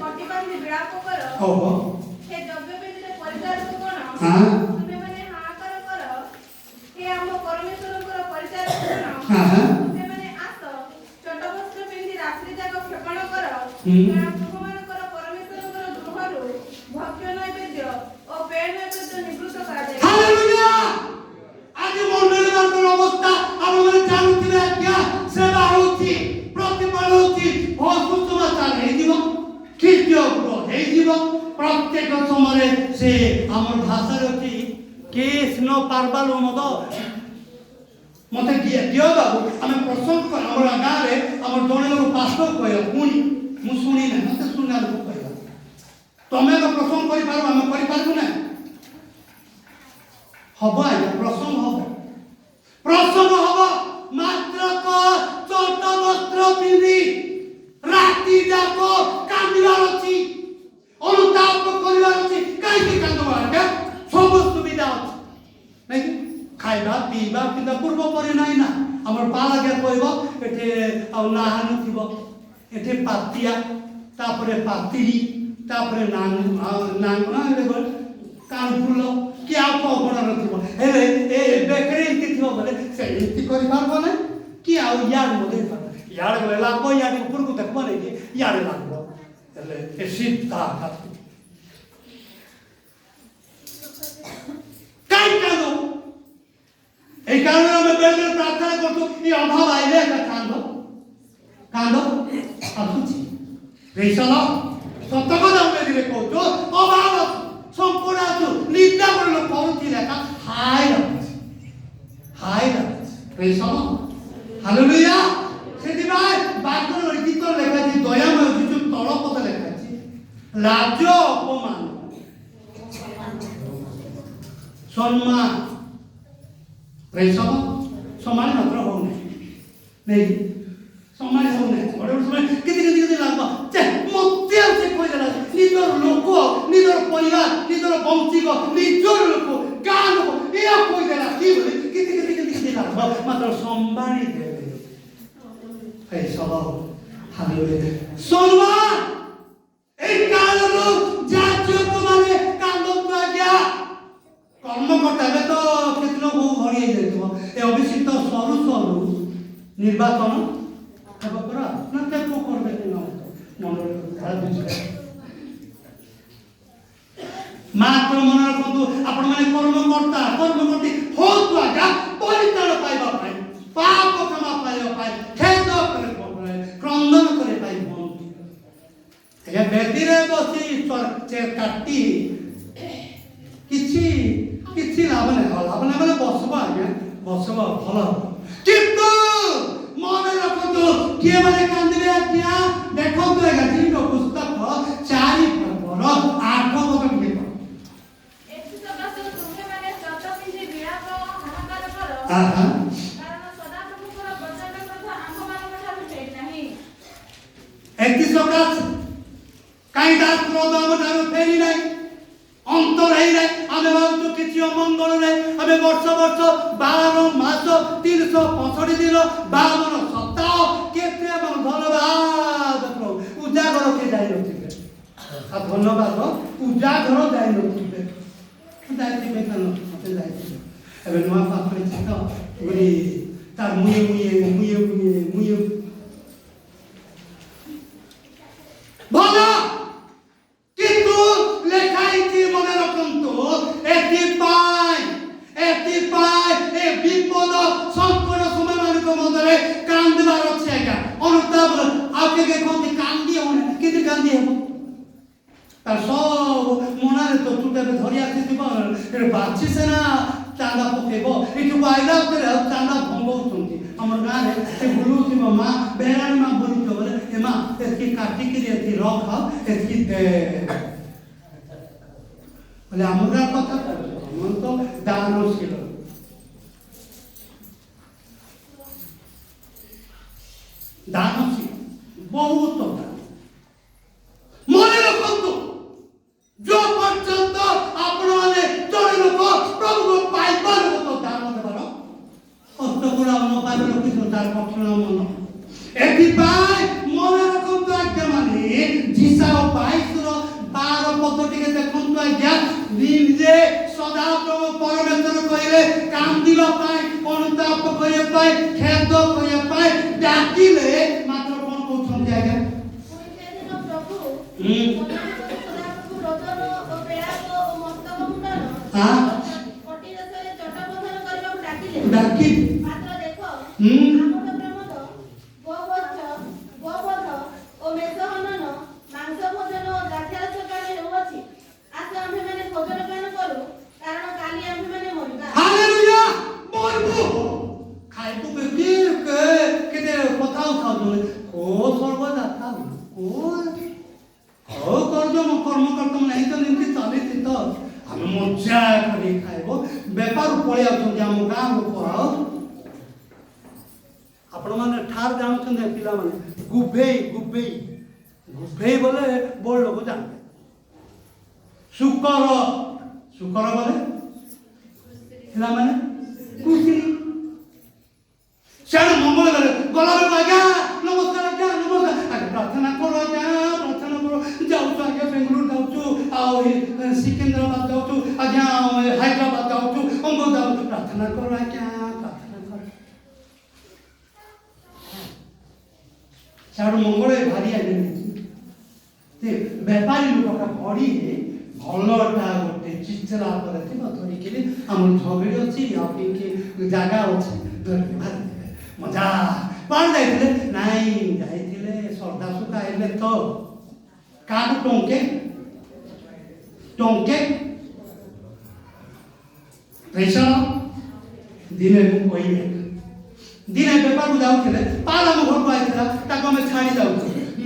[SPEAKER 2] कटी बांधी विलाप कर।
[SPEAKER 1] ओहो
[SPEAKER 2] हे द्रव्यवेदीरे परिचारक गण
[SPEAKER 1] हां
[SPEAKER 2] तुम्ही म्हणे हाहाकार कर। हे आम परमेश्वरଙ୍କର परिचारक गण
[SPEAKER 1] हां
[SPEAKER 2] तुम्ही म्हणे आस चटपत्र पिंधी रात्रि जाग क्षेपण कर। ପ୍ରଭୁମାନଙ୍କର ପରମେଶ୍ୱରଙ୍କର ଗୃହରୁ ଭକ୍ଷ୍ୟ ନୈବେଦ୍ୟ ଓ ପେୟ ନୈବେଦ୍ୟ ନିବୃତ୍ତ କରାଯାଏ।
[SPEAKER 1] ହାଲେଲୁୟା। ଆଜି ମଣ୍ଡଳୀମାନଙ୍କର ଅବସ୍ଥା ଆମମାନେ ଜାଣୁଥିବେ ଆଜ୍ଞା ସେବା ହଉଛି ପ୍ରତିପାଳ ହଉଛି ସୁସମାଚାର ହେଇଯିବ ଖ୍ରୀଷ୍ଟୀୟ ଗୃହ ହେଇଯିବ ପ୍ରତ୍ୟେକ ସମୟରେ ସେ ଆମର ଭାଷାରେ ଅଛି କେସ୍ ନ ପାରବାଲ ମଦ ମତେ ଦିଅ ବାବୁ ଆମେ ପ୍ରସଙ୍ଗ ଆମର ଗାଁରେ ଆମର ଜଣେ ଲୋକ ପାଷ୍ଟର କହିବା ପୁଣି ମୁଁ ଶୁଣି ନାହିଁ ମତେ ଶୁଣିଲା ଲୋକ କହିବା ତମେ ତ ପ୍ରସଙ୍ଗ କରିପାରିବ ଆମେ କରିପାରିବୁ ନା হব আজ্ঞা প্রসঙ্গ হব মাত্র চোট বস্ত্র পিঁধি রাতি যাক কান্দিবার অছি অনুতাপ করিবার অছি কাইকি কান্দবা আজ্ঞা সব সুবিধা আছে নাই খাইবা পিଇବା কিন্তু পূর্ব পরি নাই না আমার পাল আগে কইব এতে আউ নাহানু থিব এতে পাতিয়া তারপরে পাতিরি তারপরে নাং কানফুল কি ଆଉ କଣ ନଥିବ ହେଲେ ଏ ବେକରେ ଏମିତି ଥିବ ବୋଲେ ସେ ଏମିତି କରିପାରିବ ନା କି ଆଉ ଇଆଡ଼େ ବୋଲେ ଇଆଡ଼େ ଗଲେ ଲାଗବ ଇଆଡ଼େ ଉପରକୁ ଦେଖିବ ନାଇଁ କି ଇଆଡ଼େ ଲାଗବ ହେଲେ ଏ ସିଧା କାଇଁ କାନ୍ଦ এই কারণে আমি বেলে প্রার্থনা করতো এই অভাব আইলে একটা কান্দ আসুছি রেশাল সত্য কথা আমি দিলে কৌছো অভাব সম্পূর্ণ আছো নিন্দা করলো পৌঁছি লেখা হাই রাখছে রেশাল হালেলুয়া সেদিবাই বাক্যর লিখিত লেখা আছে দয়াময় যিশু তল পদে লেখা আছে লাজ অপমান সম্মান ରେଶମ ସମାନ ମାତ୍ର ହଉନାହିଁ ନେଇ ସମାନ ହଉନାହିଁ ଗୋଟେ ଗୋଟେ ସମୟ କେତେ ଲାଗବ ଯେ ମତେ ଆଉ ସେ କହିଦେଲା ନିଜର ଲୋକ ନିଜର ପରିବାର ନିଜର ବଂଶିକ ନିଜର ଲୋକ ଗାଁ ଲୋକ ଏୟା କହିଦେଲା କି ବୋଲି କେତେ ଲାଗବ ମାତ୍ର ସମ୍ଭାଳି ଦେବେ ରେଶମ ହାଲେଲୁୟା ସମ୍ମାନ এই কারণে জাতীয়ত্ব মানে কান্দন্ত আজ্ঞা কর্মকর্তা ଏବେ ତ କେତେ ଲୋକ ଭରି ହେଇଯାଇଥିବ ଏ ଅଭିଷିକ୍ତ ସରୁ ନିର୍ବାଚନ ହେବ ପରା ନା କେତେ କରିବେ ମଣ୍ଡଳୀ ମାତ୍ର ମନେ ରଖନ୍ତୁ ଆପଣମାନେ କର୍ମକର୍ତ୍ତା କର୍ମକର୍ତ୍ତୀ ହୁଅନ୍ତୁ ଆଜ୍ଞା ପରିତ୍ରାଣ ପାଇବା ପାଇଁ ପାପ କ୍ଷମା ପାଇବା ପାଇଁ ଖେଦ କ୍ରନ୍ଦନ କରିବା ପାଇଁ ହୁଅନ୍ତୁ ଆଜ୍ଞା ବେଦୀରେ ବସି କାଟି କିଛି ଲାଭ ନାହିଁ ଲାଭ ନାହିଁ ମାନେ ବସିବ ଆଜ୍ଞା ବସିବ ଭଲ କିନ୍ତୁ ମନେ ରଖନ୍ତୁ କିଏ ମାନେ କାନ୍ଦିବେ ଆଜ୍ଞା ଦେଖନ୍ତୁ ଆଜ୍ଞା ଜୀବ ପୁସ୍ତକ 4 ପର୍ବର 8 ପଦ ଟିକେ ଏଥି ସକାଶ କାହିଁ ଦାସ କ୍ରୋଧ ଆମ ଠାରୁ ଫେରି ନାହିଁ ଅନ୍ତର ହେଇନାହିଁ ଆମେ ଭାବୁଛୁ କିଛି ଅମଙ୍ଗଳ ନାହିଁ ଆମେ ବର୍ଷ 12 ମାସ 365 ଦିନ 52 ସପ୍ତାହ କେତେ ଆମ ଧନ୍ୟବାଦ ପ୍ରଭୁ ଉଜାଗର କିଏ ଯାଇନଥିବେ ଆଉ ଧନ୍ୟବାଦ ଉଜାଗର ଯାଇନଥିବେ ଯାଇଥିବେ କାରଣ ମତେ ଯାଇଥିବେ ଏବେ ନୂଆ ପାଖରେ ଚିତ ଗୋଟେ ତାର ମୁଏ ଭଲ କିନ୍ତୁ ଲେଖା ହେଇଛି ମନେ ରଖନ୍ତୁ ଏଥିପାଇଁ ଏ ବିପଦ ସଂକଟ ସମୟ ମାନଙ୍କ ମଧ୍ୟରେ କାନ୍ଦିବାର ଅଛି ଆଜ୍ଞା ଅନୁତାପ ଆଉ କେବେ କହନ୍ତି କାନ୍ଦି ହଉନି କିନ୍ତୁ କାନ୍ଦି ହେବ ତାର ସବୁ ମନରେ ତ ତୁଟେ ଧରି ଆସିଥିବ ବାଛି ସେନା ଚାନ୍ଦା ପକେଇବ ଏଠୁ ଆଇଲା ଉପରେ ଚାନ୍ଦା ଭଙ୍ଗଉଛନ୍ତି ଆମର ଗାଁରେ ସେ ବୁଲୁଥିବ ମା ବେରାଣୀ ମା ବୁଲୁଥିବ ବୋଲେ ଏ ମା ଏତିକି କାଟିକିରି ଏତିକି ରଖ ଏତିକି ଦେ ବୋଲେ ଆମର ଗାଁ କଥା ଆମର ତ ଦାନଶୀଳ ବହୁତ ମନେ ରଖନ୍ତୁ जो पर्यंत आपण माने जड़े लोक प्रभु को पाइबार तो दान देबार हस्तकला न पाइबार किछु तार पक्षण मन एथि पाई मन रखंतु आज्ञा माने जीसा 22 रो 12 पद टिके देखंतु आज्ञा निजे सदा प्रभु परमेश्वर कहिले कांदिबा पाई अनुताप करिया पाई खेद करिया पाई डाकिले मात्र कोन कहउछन आज्ञा डाकी
[SPEAKER 2] मात्र देखो आमोद प्रमोद गोवध ओ मेसहनन मांस भोजन ओ द्राक्षारस पान हेउछि आसे आम्हे माने भोजन पान करू कारण काली आम्हे माने मरिबा
[SPEAKER 1] हालेलुया मरबो खाइबो बेके केते कथा उठाउ को सर्वदाता को कर्म नहीं तो निम्ति चली तो आम मजा कर खाइब बेपार पलि आम गाँ लोक आपण मैंने ठार जानते पिला माने गुभेई गुभेई गुभेई बोले बड़ लोक जानते शुकर शुकर बोले पिला माने कुसी सारे मंगल गले गला आज्ञा नमस्कार आज्ञा नमस्कार प्रार्थना करो आज्ञा प्रार्थना करो जाऊँ आज्ञा बेंगलुरु जाऊँ आओ सिकंदराबाद जाऊँ आज्ञा हैदराबाद जाऊँ अमको जाऊँ प्रार्थना करो आज्ञा प्रार्थना करो सारे मंगल भारी आज्ञा बेपारी लोक पड़ी भलटा गोटे चिचरा पर धरिकी आम झगड़ी अच्छी जगह अच्छी मजा कौन जाइए नाई जाइए श्रद्धा सुखा हेले तो क्या टंके टंके दिने कही दिने बेपार को जाऊे पाल आम घर को आईला आम छाड़ी जाऊँ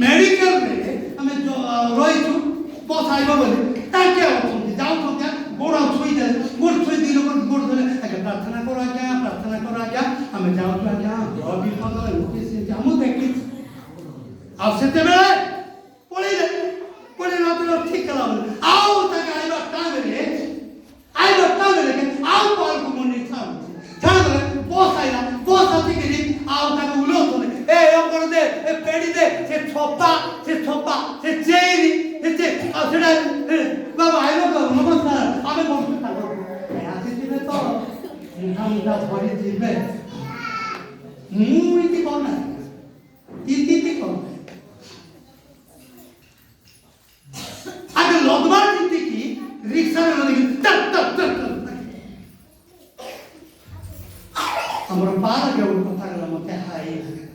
[SPEAKER 1] मेडिकल रहीचु बस आइब बोले जाऊँ गोड़ छुई दे गोड़ छुई दी लोग गोड़ धरे आगे प्रार्थना करो आज्ञा आम जाऊँ आज्ञा विपद आम देखी आते बेले पड़े ठीक कला आउ आइबा टाइम आउ पाल को मन इच्छा छाड़े बस आईला बस आसिक आउ उलौले ए दे ए पेड़ी दे से छपा से चेरी बाबा आइलो तो नमस्कार आम आसीबे तो मुठा मुठा धरी जीवे मुझे कौन है कौन आगे लदबार जीती की रिक्शा ଆମର ପାର ଯୋଉ କଥା ଗଲା ମତେ ହାଇ ଲାଗେ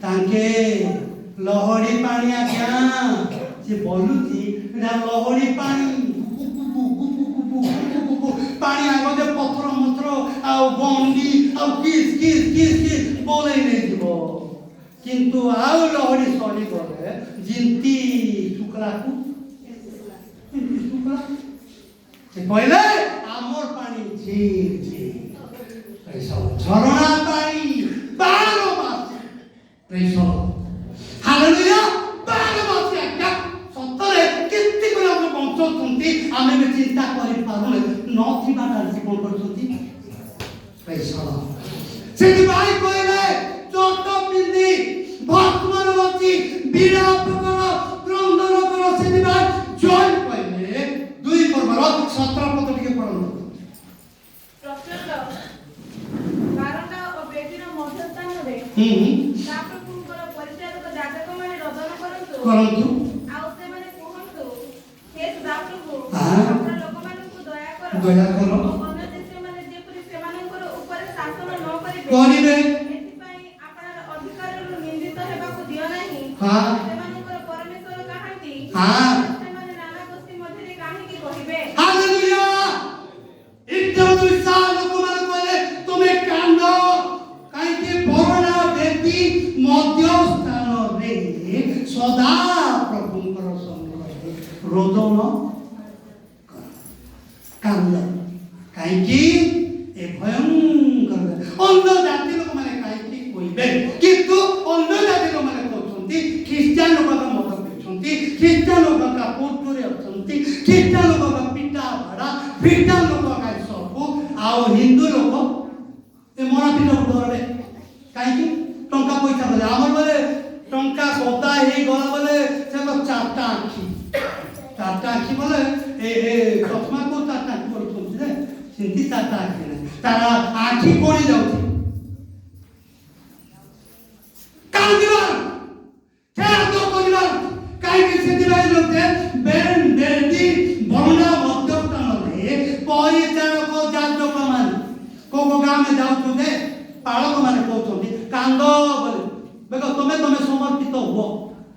[SPEAKER 1] ତାଙ୍କେ ଲହଡ଼ି ପାଣି ଆଜ୍ଞା ସେ ବୋଲୁଛି ଏଟା ଲହଡ଼ି ପାଣି ପାଣି ଆଗ ଯେ ପଥର ମଥର ଆଉ ଗଣ୍ଡି ଆଉ କିସ୍ କିସ୍ କିସ୍ କିସ୍ ବୋଲେଇ ନେଇଯିବ କିନ୍ତୁ ଆଉ ଲହଡ଼ି ସରିଗଲେ ଜିନ୍ତି ଶୁକ୍ଲାକୁ ଶୁକ୍ଲା ସେ କହିଲେ ଆମର ପାଣି ଝିର୍ ଝିର୍ ঝরনা পানি 12 মাস প্রেস হালেলুয়া 12 মাস একটা সত্যরে কেতে করে আমরা বঞ্চুଛନ୍ତି ଆମେ ବି ଚିନ୍ତା କରି ପାରୁନେ ନଥିବା କାର୍ଯ୍ୟ କୋଣ କରୁଛନ୍ତି ପ୍ରେସ ସେଥିପାଇଁ କହିଲେ ଚୋଟ ପିନ୍ଧି ଭସ୍ମର ଅଛି ବିଳାପ କର କ୍ରନ୍ଦନ କର ସେଥିପାଇଁ ଜୟ କହିଲେ 2 ପର୍ବର 17 ପଦ ଟିକେ ପଢନ୍ତୁ
[SPEAKER 2] ପ୍ରତ୍ୟେକ ପରିଚାରକ ଯାଜକମାନେ ରୋଦନ କରନ୍ତୁ ଆଉ ସେମାନେ କୁହନ୍ତୁ ହେ ସଦାପ୍ରଭୁ ଆପଣ ଲୋକମାନଙ୍କୁ ଦୟା କର ଅନ୍ୟ ଦେଶମାନେ ଯେପରି ସେମାନଙ୍କର ଉପରେ ଶାସନ ନ କରିବେ ଏଥିପାଇଁ ଆପଣର ଅଧିକାରରୁ ନିନ୍ଦିତ ହେବାକୁ ଦିଅ ନାହିଁ ସେମାନଙ୍କର ପରମେଶ୍ୱର କାହାନ୍ତି ସେମାନେ ନାନା ଗୋଷ୍ଠୀ ମଧ୍ୟରେ କାହିଁକି କହିବେ
[SPEAKER 1] ହାଲେଲୁୟା ଇତ୍ୟାଦି ବିଶାଳ ଲୋକମାନେ କହିଲେ ତୁମେ କାନ୍ଦ କାହିଁକି ବରଣା ଦେବୀ ମଧ୍ୟ ସ୍ଥାନରେ ସଦା ପ୍ରଭୁଙ୍କର ସମ୍ମୁଖରେ ରୋଦନ କାନ୍ଦ କାହିଁକି ଏ ଭୟଙ୍କର ଅନ୍ୟ ଜାତି ଲୋକମାନେ କାହିଁକି କହିବେ କିନ୍ତୁ ଅନ୍ୟ ଜାତି ଲୋକମାନେ କହୁଛନ୍ତି ଖ୍ରୀଷ୍ଟିଆନ ଲୋକଙ୍କ ମତ ପିଉଛନ୍ତି ଖ୍ରୀଷ୍ଟିଆନ ଲୋକଙ୍କ କୋର୍ଟରେ ଅଛନ୍ତି ଖ୍ରୀଷ୍ଟିଆନ ଲୋକଙ୍କ ପିଟା ଭଡ଼ା ପିଟା ଲୋକ ସବୁ ଆଉ ହିନ୍ଦୁ ଲୋକ ଏ ମରା ପିଲାକୁ ଡରରେ କାହିଁକି ଟଙ୍କା ପଇସା ବୋଲେ ଆମର ବୋଲେ ଟଙ୍କା ଗଦା ହେଇଗଲା ବୋଲେ ସେ ତ ଚାରିଟା ଆଖି ବୋଲେ ଏ ଚଷମାକୁ ଚାରିଟା ଆଖି କରୁଛନ୍ତି ଯେ ସେମିତି ଚାରିଟା ଆଖି ନାହିଁ ତାର ଆଖି ପଡ଼ି ଯାଉଛି କାନ୍ଦିବାର ତ୍ୟାଗ କରିବାର କାହିଁକି ସେଥିପାଇଁ ଲୋକେ ବେଦି ଭଣ୍ଡା ମଧ୍ୟସ୍ଥାନରେ ପରିଚାରକ ଯାଜକମାନେ କୋଉ ଗାଁରେ ଯାଉଛୁ ଯେ ପାଳକ ମାନେ କହୁଛନ୍ତି କାନ୍ଦ ବୋଲି ଦେଖ ତମେ ସମର୍ପିତ ହୁଅ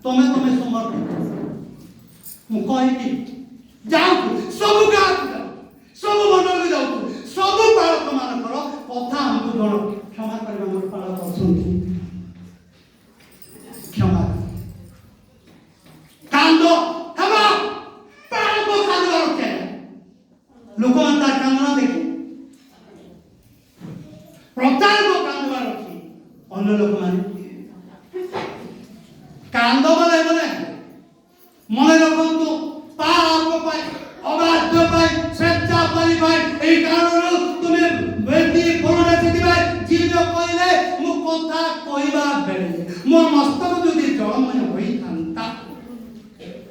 [SPEAKER 1] ତମେ ସମର୍ପିତ ମୁଁ କହିବି ଯାଉଛୁ ସବୁ ଗାଁକୁ ଯାଉ ସବୁ ମଣ୍ଡଳକୁ ଯାଉଛୁ ସବୁ ପାଳକ ମାନଙ୍କର କଥା ଆମକୁ ଜଣ କ୍ଷମା କରିବା ଆମର ପାଳକ ଅଛନ୍ତି କ୍ଷମା କାନ୍ଦ ହେବ ପାଳକ କାନ୍ଦିବାର କେନ ଲୋକମାନେ ତାର କାନ୍ଦନା ଦେଖି ପ୍ରତ୍ୟେକ କାନ୍ଦବାର ଅଛି ଅନ୍ୟ ଲୋକମାନେ କାନ୍ଦ ବୋଲେ ମନେ ରଖନ୍ତୁ ପାପ ପାଇଁ ଅବାଧ୍ୟ ପାଇଁ ସ୍ୱେଚ୍ଛାଚାରୀ ପାଇଁ এই କାରଣରୁ ତୁମେ ବ୍ୟକ୍ତି ପରଣା ସେଥିପାଇଁ ଜୀବ କହିଲେ ମୁଁ କଥା କହିବା ବେଳେ ମୋ ମସ୍ତକ ଯଦି ଜଳମୟ ହୋଇଥାନ୍ତା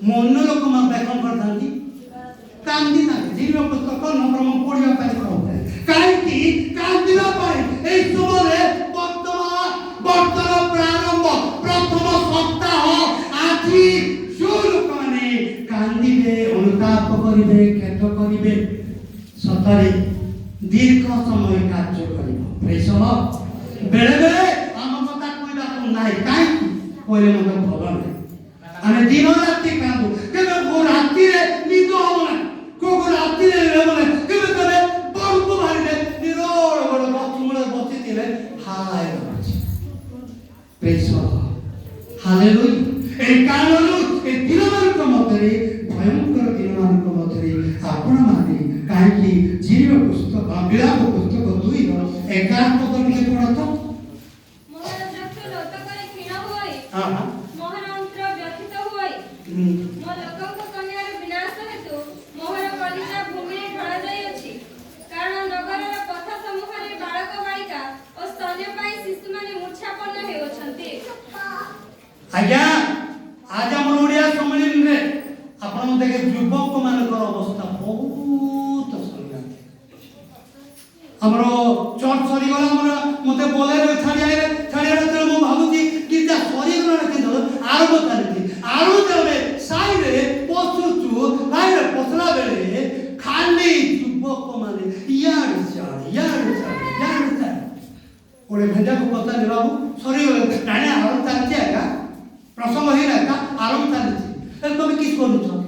[SPEAKER 1] ମୁଁ ଅନ୍ୟ ଲୋକମାନେ ଦେଖଣ କରିଥାନ୍ତି କାନ୍ଦି ନାହିଁ ଜୀବ ପୁସ୍ତକ ନମ୍ବର ମୁଁ ପଢ଼ିବା ପାଇଁ କହୁଥାଏ କାହିଁକି କାନ୍ଦିବା ପାଇଁ এই ସମୟରେ ବର୍ତ୍ତମାନ ପ୍ରାରମ୍ଭ ପ୍ରଥମ ସପ୍ତାହ ଆଜି ଯୋଉ ଲୋକମାନେ କାନ୍ଦିବେ ଅନୁତାପ କରିବେ କ୍ଷେତ କରିବେ ସତରେ ଦୀର୍ଘ ସମୟ କାର୍ଯ୍ୟ କରିବ ପ୍ରେସର ବେଳେ ବେଳେ ଆମ କଥା କହିବାକୁ ନାହିଁ କାହିଁକି କହିଲେ ମୋତେ ଭଲ ନାହିଁ ଆମେ ଦିନ ରାତି କାନ୍ଦୁ କେବେ ରାତିରେ ନିଦ ହବ ନାହିଁ କୋଉ ରାତିରେ ହେବ ନାହିଁ କେବେ କେବେ ବଳକୁ ମାରିଲେ ନିରୋଳ ବଡ଼ ଗଛ ମୂଳେ ବସିଥିଲେ ହାୟ ପ୍ରେସର ହାଲେଲୁୟା এই কারণରୁ এই ଦିନମାନଙ୍କ ମଧ୍ୟରେ ଭୟଙ୍କର ଦିନମାନଙ୍କ ମଧ୍ୟରେ ଆପଣମାନେ କାହିଁକି ଜୀବ ପୁସ୍ତକ ବିଳାପ ପୁସ୍ତକ 2ର 11 ପଦ ଟିକେ ପଢ଼ତ
[SPEAKER 3] ମୋହର ଚକ୍ଷୁ ଲୋତ କରି କ୍ଷୀଣ ହୋଇ ମୋହର ଅନ୍ତର ବ୍ୟଥିତ ହୋଇ ମୋ ଲୋକଙ୍କ କନ୍ୟାର ବିନାଶ ହେତୁ ମୋହର କଲିଜା ଭୂମିରେ ଢଳା ଯାଇଅଛି କାରଣ ନଗରର ପଥ ସମୂହରେ ବାଳକ ବାଳିକା ଓ ସ୍ତନ୍ୟପାୟୀ ଶିଶୁମାନେ ମୂର୍ଚ୍ଛାପନ୍ନ ହେଉଛନ୍ତି
[SPEAKER 1] ଆଜ୍ଞା आज आम ओडिया सम्मेलन रे आपण देखे युवक मानकर अवस्था बहुत संघात हमरो चर्च सरी गला हमरा मते बोले रे छाड़िया तो मो भाबुची कि जा सरी गला के दो आरो तालती आरो जबे साई रे पसुचु भाई रे पसला बेले खाली भेजा को पता नहीं बाबू सॉरी नानी आराम चलती है का प्रसंग ही रहता आराम चलती है तो मैं किस को नहीं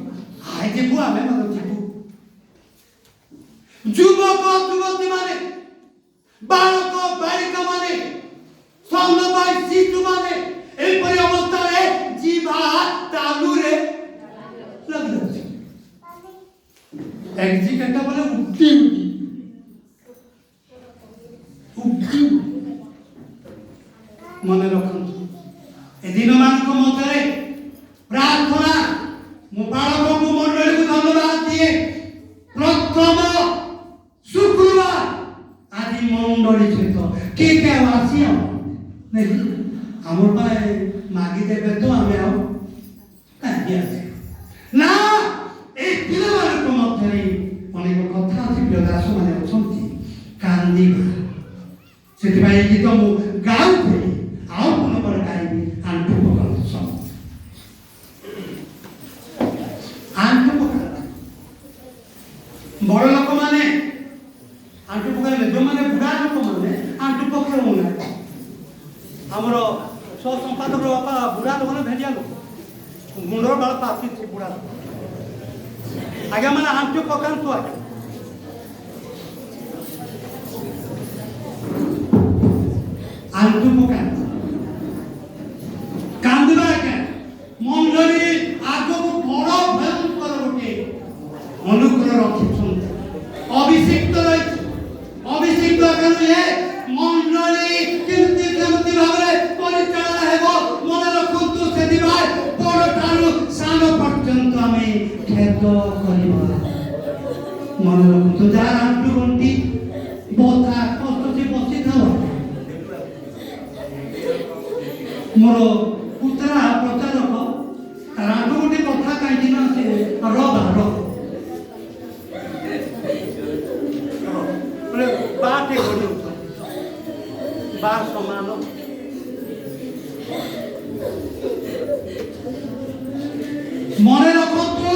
[SPEAKER 1] हाय जीवु आमे मतलब जीवु যুবক যুবতী মানে বালক বালিকা মানে স্তন্যপায়ী শিশু মানে এইপরি অবস্থায় জিভা তালুরে লাগি যাচ্ছে একজিকেটা বলে উঠি মনে রখন্তু এদিন ମାନଙ୍କ ମଧ୍ୟରେ ପ୍ରାର୍ଥନା ମୁଁ ବାଳକଙ୍କୁ ମଣ୍ଡଳୀକୁ ଧନ୍ୟବାଦ ଦିଏ ପ୍ରଥମ শুক্রবার আদি মন্ডলী সহিত কে কে আসি নাকি আমার পায়ে মাগি দেবে তো আমি আও কাহি আসি না এই পিলাମାନଙ୍କ ମଧ୍ୟରେ ଅନେକ କଥା ଅଛି ପ୍ରିୟ ଦାସମାନେ ଅଛନ୍ତି କାନ୍ଦିବା ସେଥିପାଇଁ ଏ ଗୀତ ମୁଁ ଗାଉଥିଲି ଆଉ ପୁନଃ ଗାଇବି ଆଣ୍ଠୁ ପକାନ୍ତୁ ସବୁ ଆଣ୍ଠୁ ପକାନ୍ତୁ ବଡ଼ ଲୋକମାନେ आंटू पकाइले जो माने बुढ़ा लोक माने आंटू पकाउ ना हमरो सो संपादक बापा बुढ़ा लोक ने भेजिया लोक मुंडर बाल पासी थी बुढ़ा आगे माने आंटू पकान तो आगे आंटू पकान कांदिबा के मंडली आगो को बड़ भयंकर गोटे अनुग्रह रखिछन अभिषिक्त रही अभिषिक्त करिए मंडली केमती केमती भाबरे परिचालन हेबो मन रखंतु सेति भाई बड़ ठानु सान पर्यंत आमे खेत करिबा मन रखंतु जा आंटू गंटी बोथा कष्ट से बसी थाओ मोर पुत्रा प्रचारक आंटू गंटी कथा काई दिन से रो बाटे गड़ी बार समान मने रखतु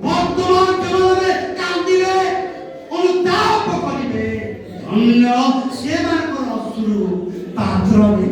[SPEAKER 1] वर्तमान जमाने कांदिबे अनुताप करिबे धन्य सेवाकर अश्रु पात्ररे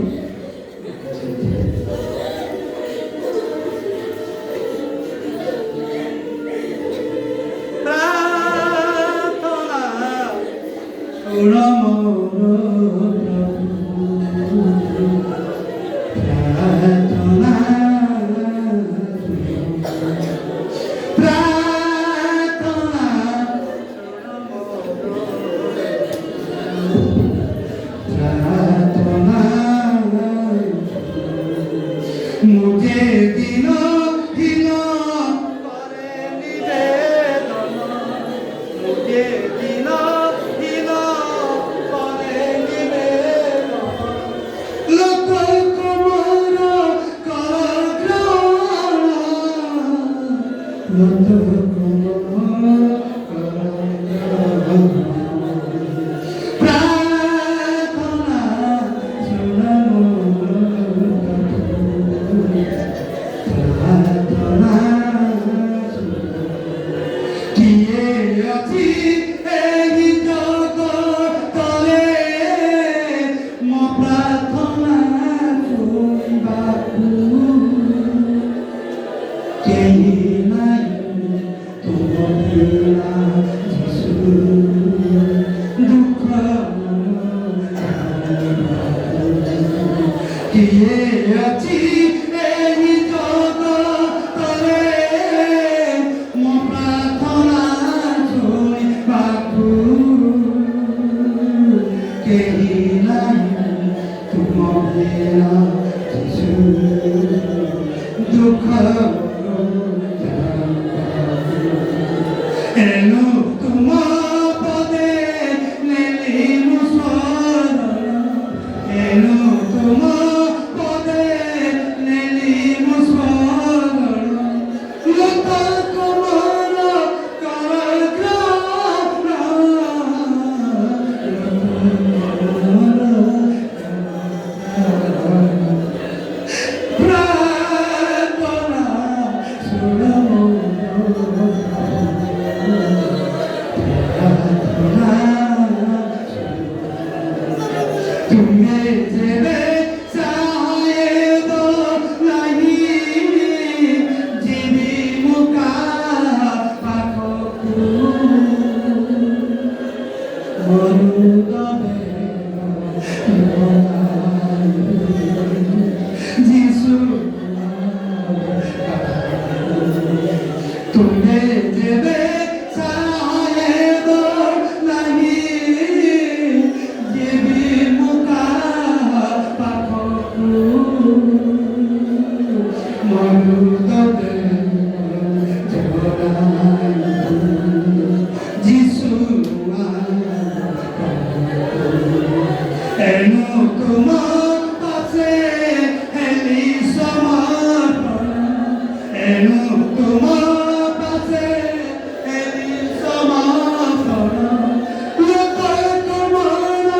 [SPEAKER 1] ତୁମେ ଯେବେ ଚାହେବ ନାହିଁ ଯିବି ମୁଁ କାହା ପାଖକୁ ମରୁଦରେ ଯିଶୁ ଏଣୁ ତୁମ ପାଶେ ହେଲି ସମର୍ପଣ ଏଣୁ ତୁମ ପାଶେ ହେଲି ସମର୍ପଣ ଲୋକ ତୁମର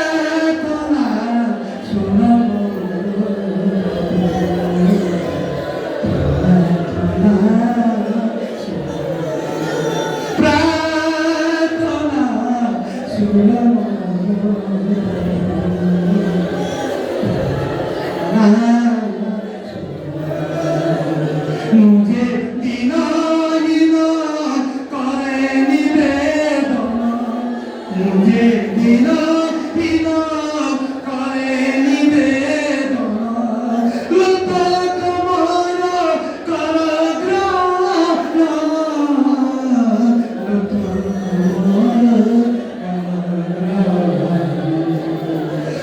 [SPEAKER 1] ପ୍ରାର୍ଥନା ଶୁଣ मुझे दिना दिना करे निवेदन मुझे दिना दिना करे निवेदन लोक कमर कर ग्रहण लोक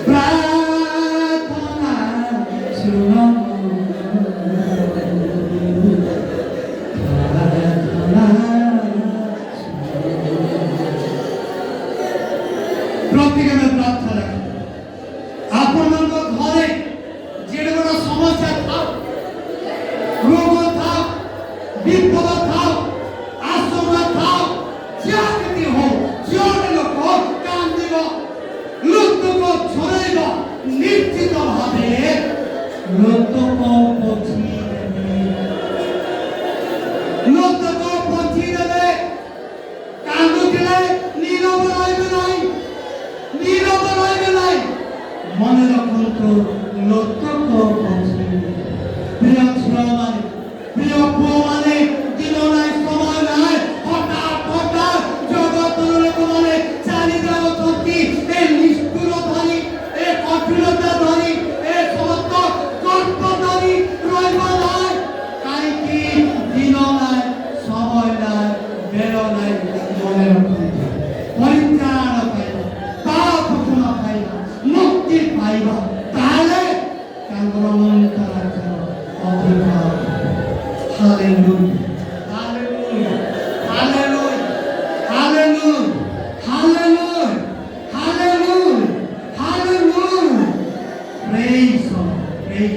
[SPEAKER 1] प्रार्थना सुनो প্রত্যেকের প্রার্থনা রাখে আপনার ঘরে যে কোনো সমস্যা থাক রোগ থাক বিপদ থাক আশ্রম থাক যাকে হোক জোরে লোক কান্দিব লোককে ছড়াইব নিশ্চিত ভাবে লোককে পৌঁছিয়ে দেবে লোককে পৌঁছিয়ে দেবে কান্দুছিলে নীরব রইবে নাই নীরব রইবে নাই মনে রাখুন তো লোককে পৌঁছিয়ে প্রিয় ছেলে মানে প্রিয় বউ মানে দিন নাই সময় নাই হঠাৎ হঠাৎ জগতের লোক মানে চারিদা অতি এই নিষ্ঠুর ধরি এই কঠিনতা ধরি এই সমস্ত গল্প ধরি রইব নাই কাইকি দিন নাই সময় নাই বের নাই মনে রাখুন পরিত্রাণ পাইবা পাপ ক্ষমা পাইবা মুক্তি পাইবা তাহলে কাঙ্গর মন্ত্র রাখো অধিকার hallelujah hallelujah hallelujah hallelujah hallelujah hallelujah hallelujah praise praise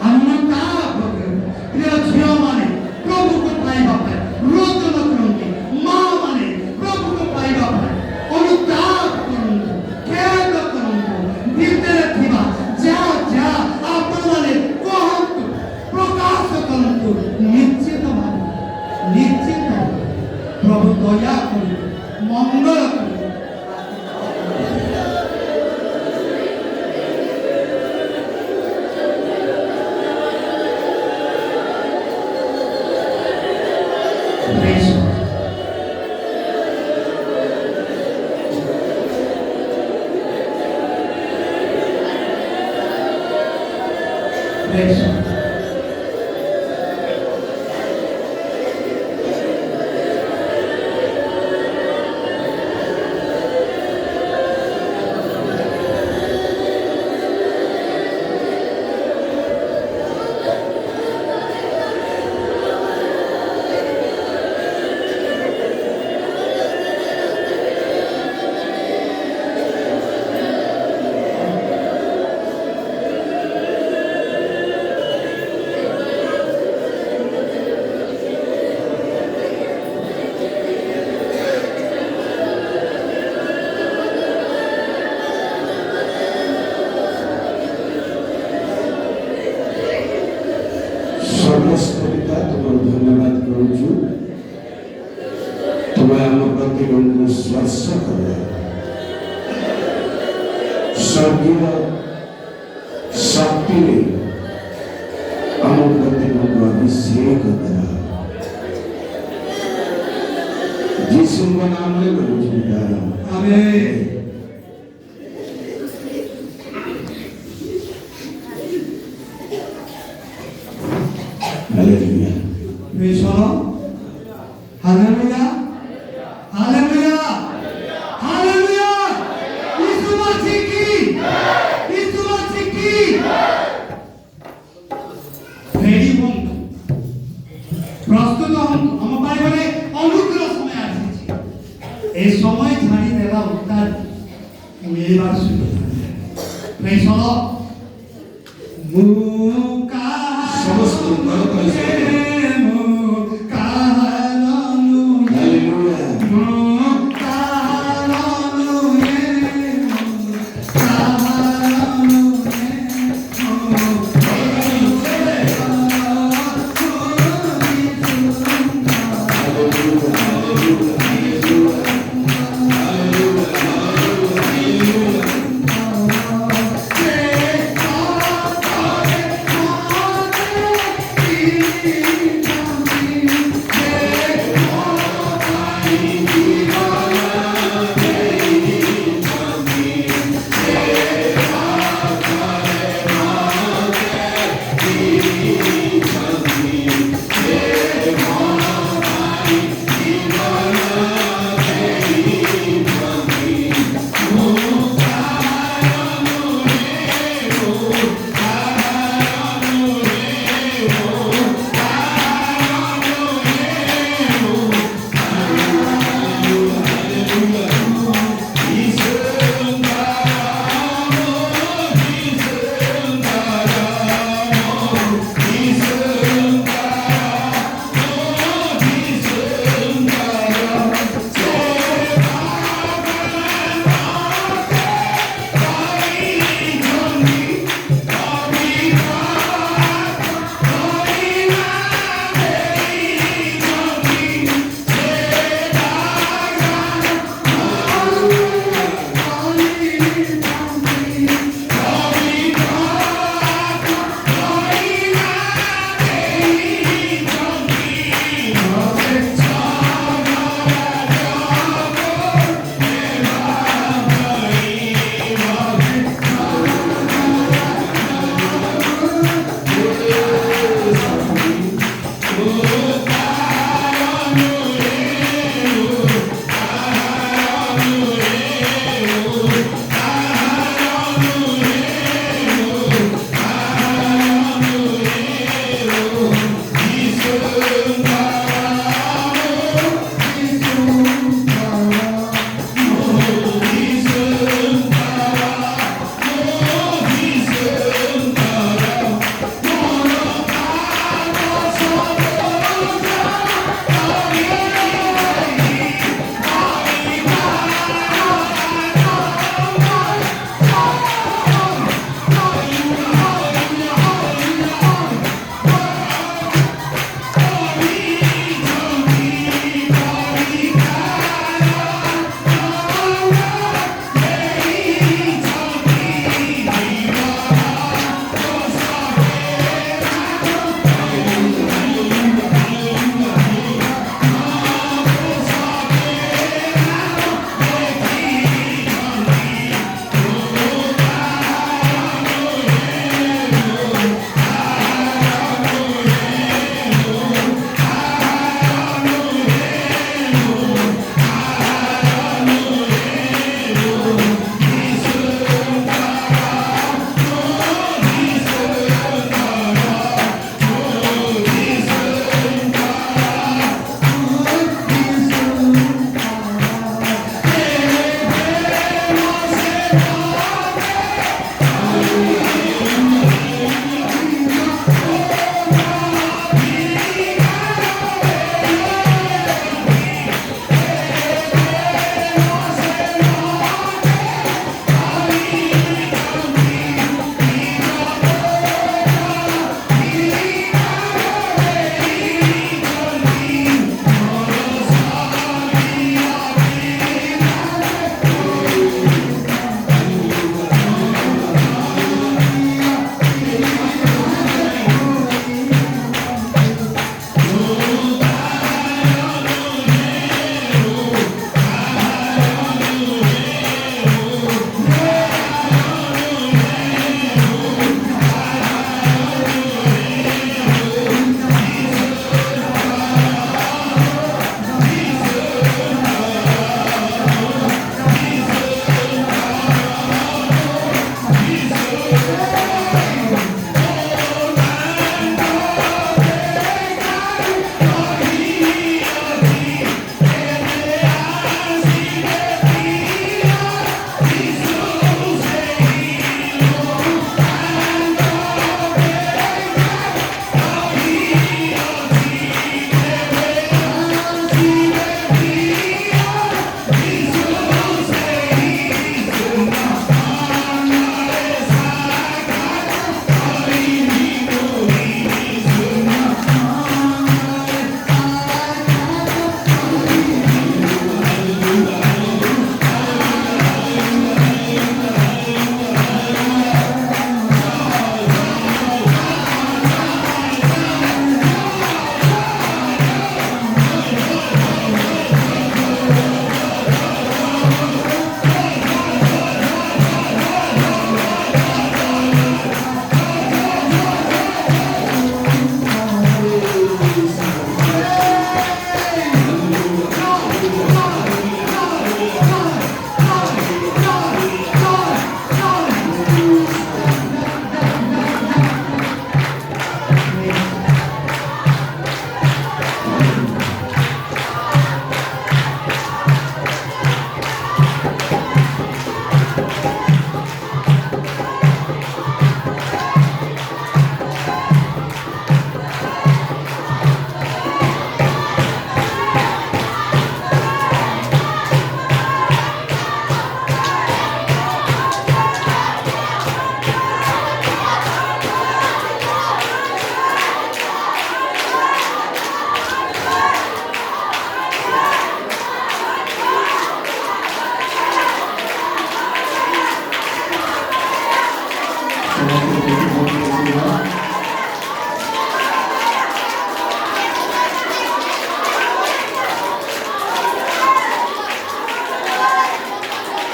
[SPEAKER 1] আমরা তা বলবো প্রিয় ঝিও মানে প্রভুকে পাইবা পায় রোদন করুন মা মানে প্রভুকে পাইবা পায় অনুতাপ করুন খেদ করুন ভিতরে থিবা যা যা আপন মানে কহন্তু প্রকাশ করন্তু নিশ্চিত প্রভু দয়া করুন মঙ্গল করুন Praise God. Praise God.
[SPEAKER 4] समस्त पिता तुम धन्यवाद करूँ तुम्हें आम प्रतिबंध स्पर्श कर स्वर्गीय शक्ति ने आम प्रतिबंध अभिषेक करा यीशु का नाम ले बोलो
[SPEAKER 1] যাবে।
[SPEAKER 4] হালেলুয়া।
[SPEAKER 1] প্রিয় শোনো, হালেলুয়া, হালেলুয়া, হালেলুয়া। যিশু মাসিহ কি, যিশু মাসিহ কি। রেডি বন্ধু, প্রস্তুত হন্তু। আমার বাইবেলে অনুগ্রহ সময় আসছে, এই সময় ছাড়ি দেওয়া উত্তর মিলিবার সুযোগ। প্রিয় শোনো, মুকা
[SPEAKER 4] সমস্ত করতালি হালেলুয়া।
[SPEAKER 1] Thank you.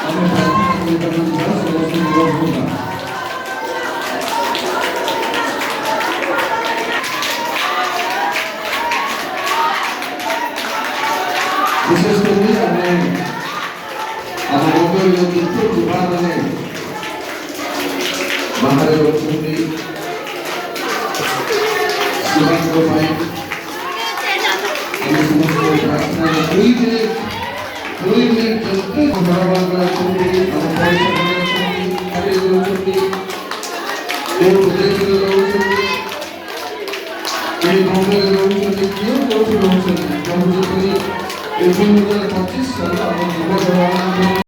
[SPEAKER 4] ଆମେ ପ୍ରାର୍ଥନା କରିପାରୁଥିବା ସମସ୍ତ ନିରବତା विशेष करी आम लोकल दुख युवा मैंने बाहर रखुंदी शिवांग भाई प्रार्थना 2 मिनट चलते भगवान रखुंदी हम पैसे रखुंदी अरे रखुंदी वो देख लो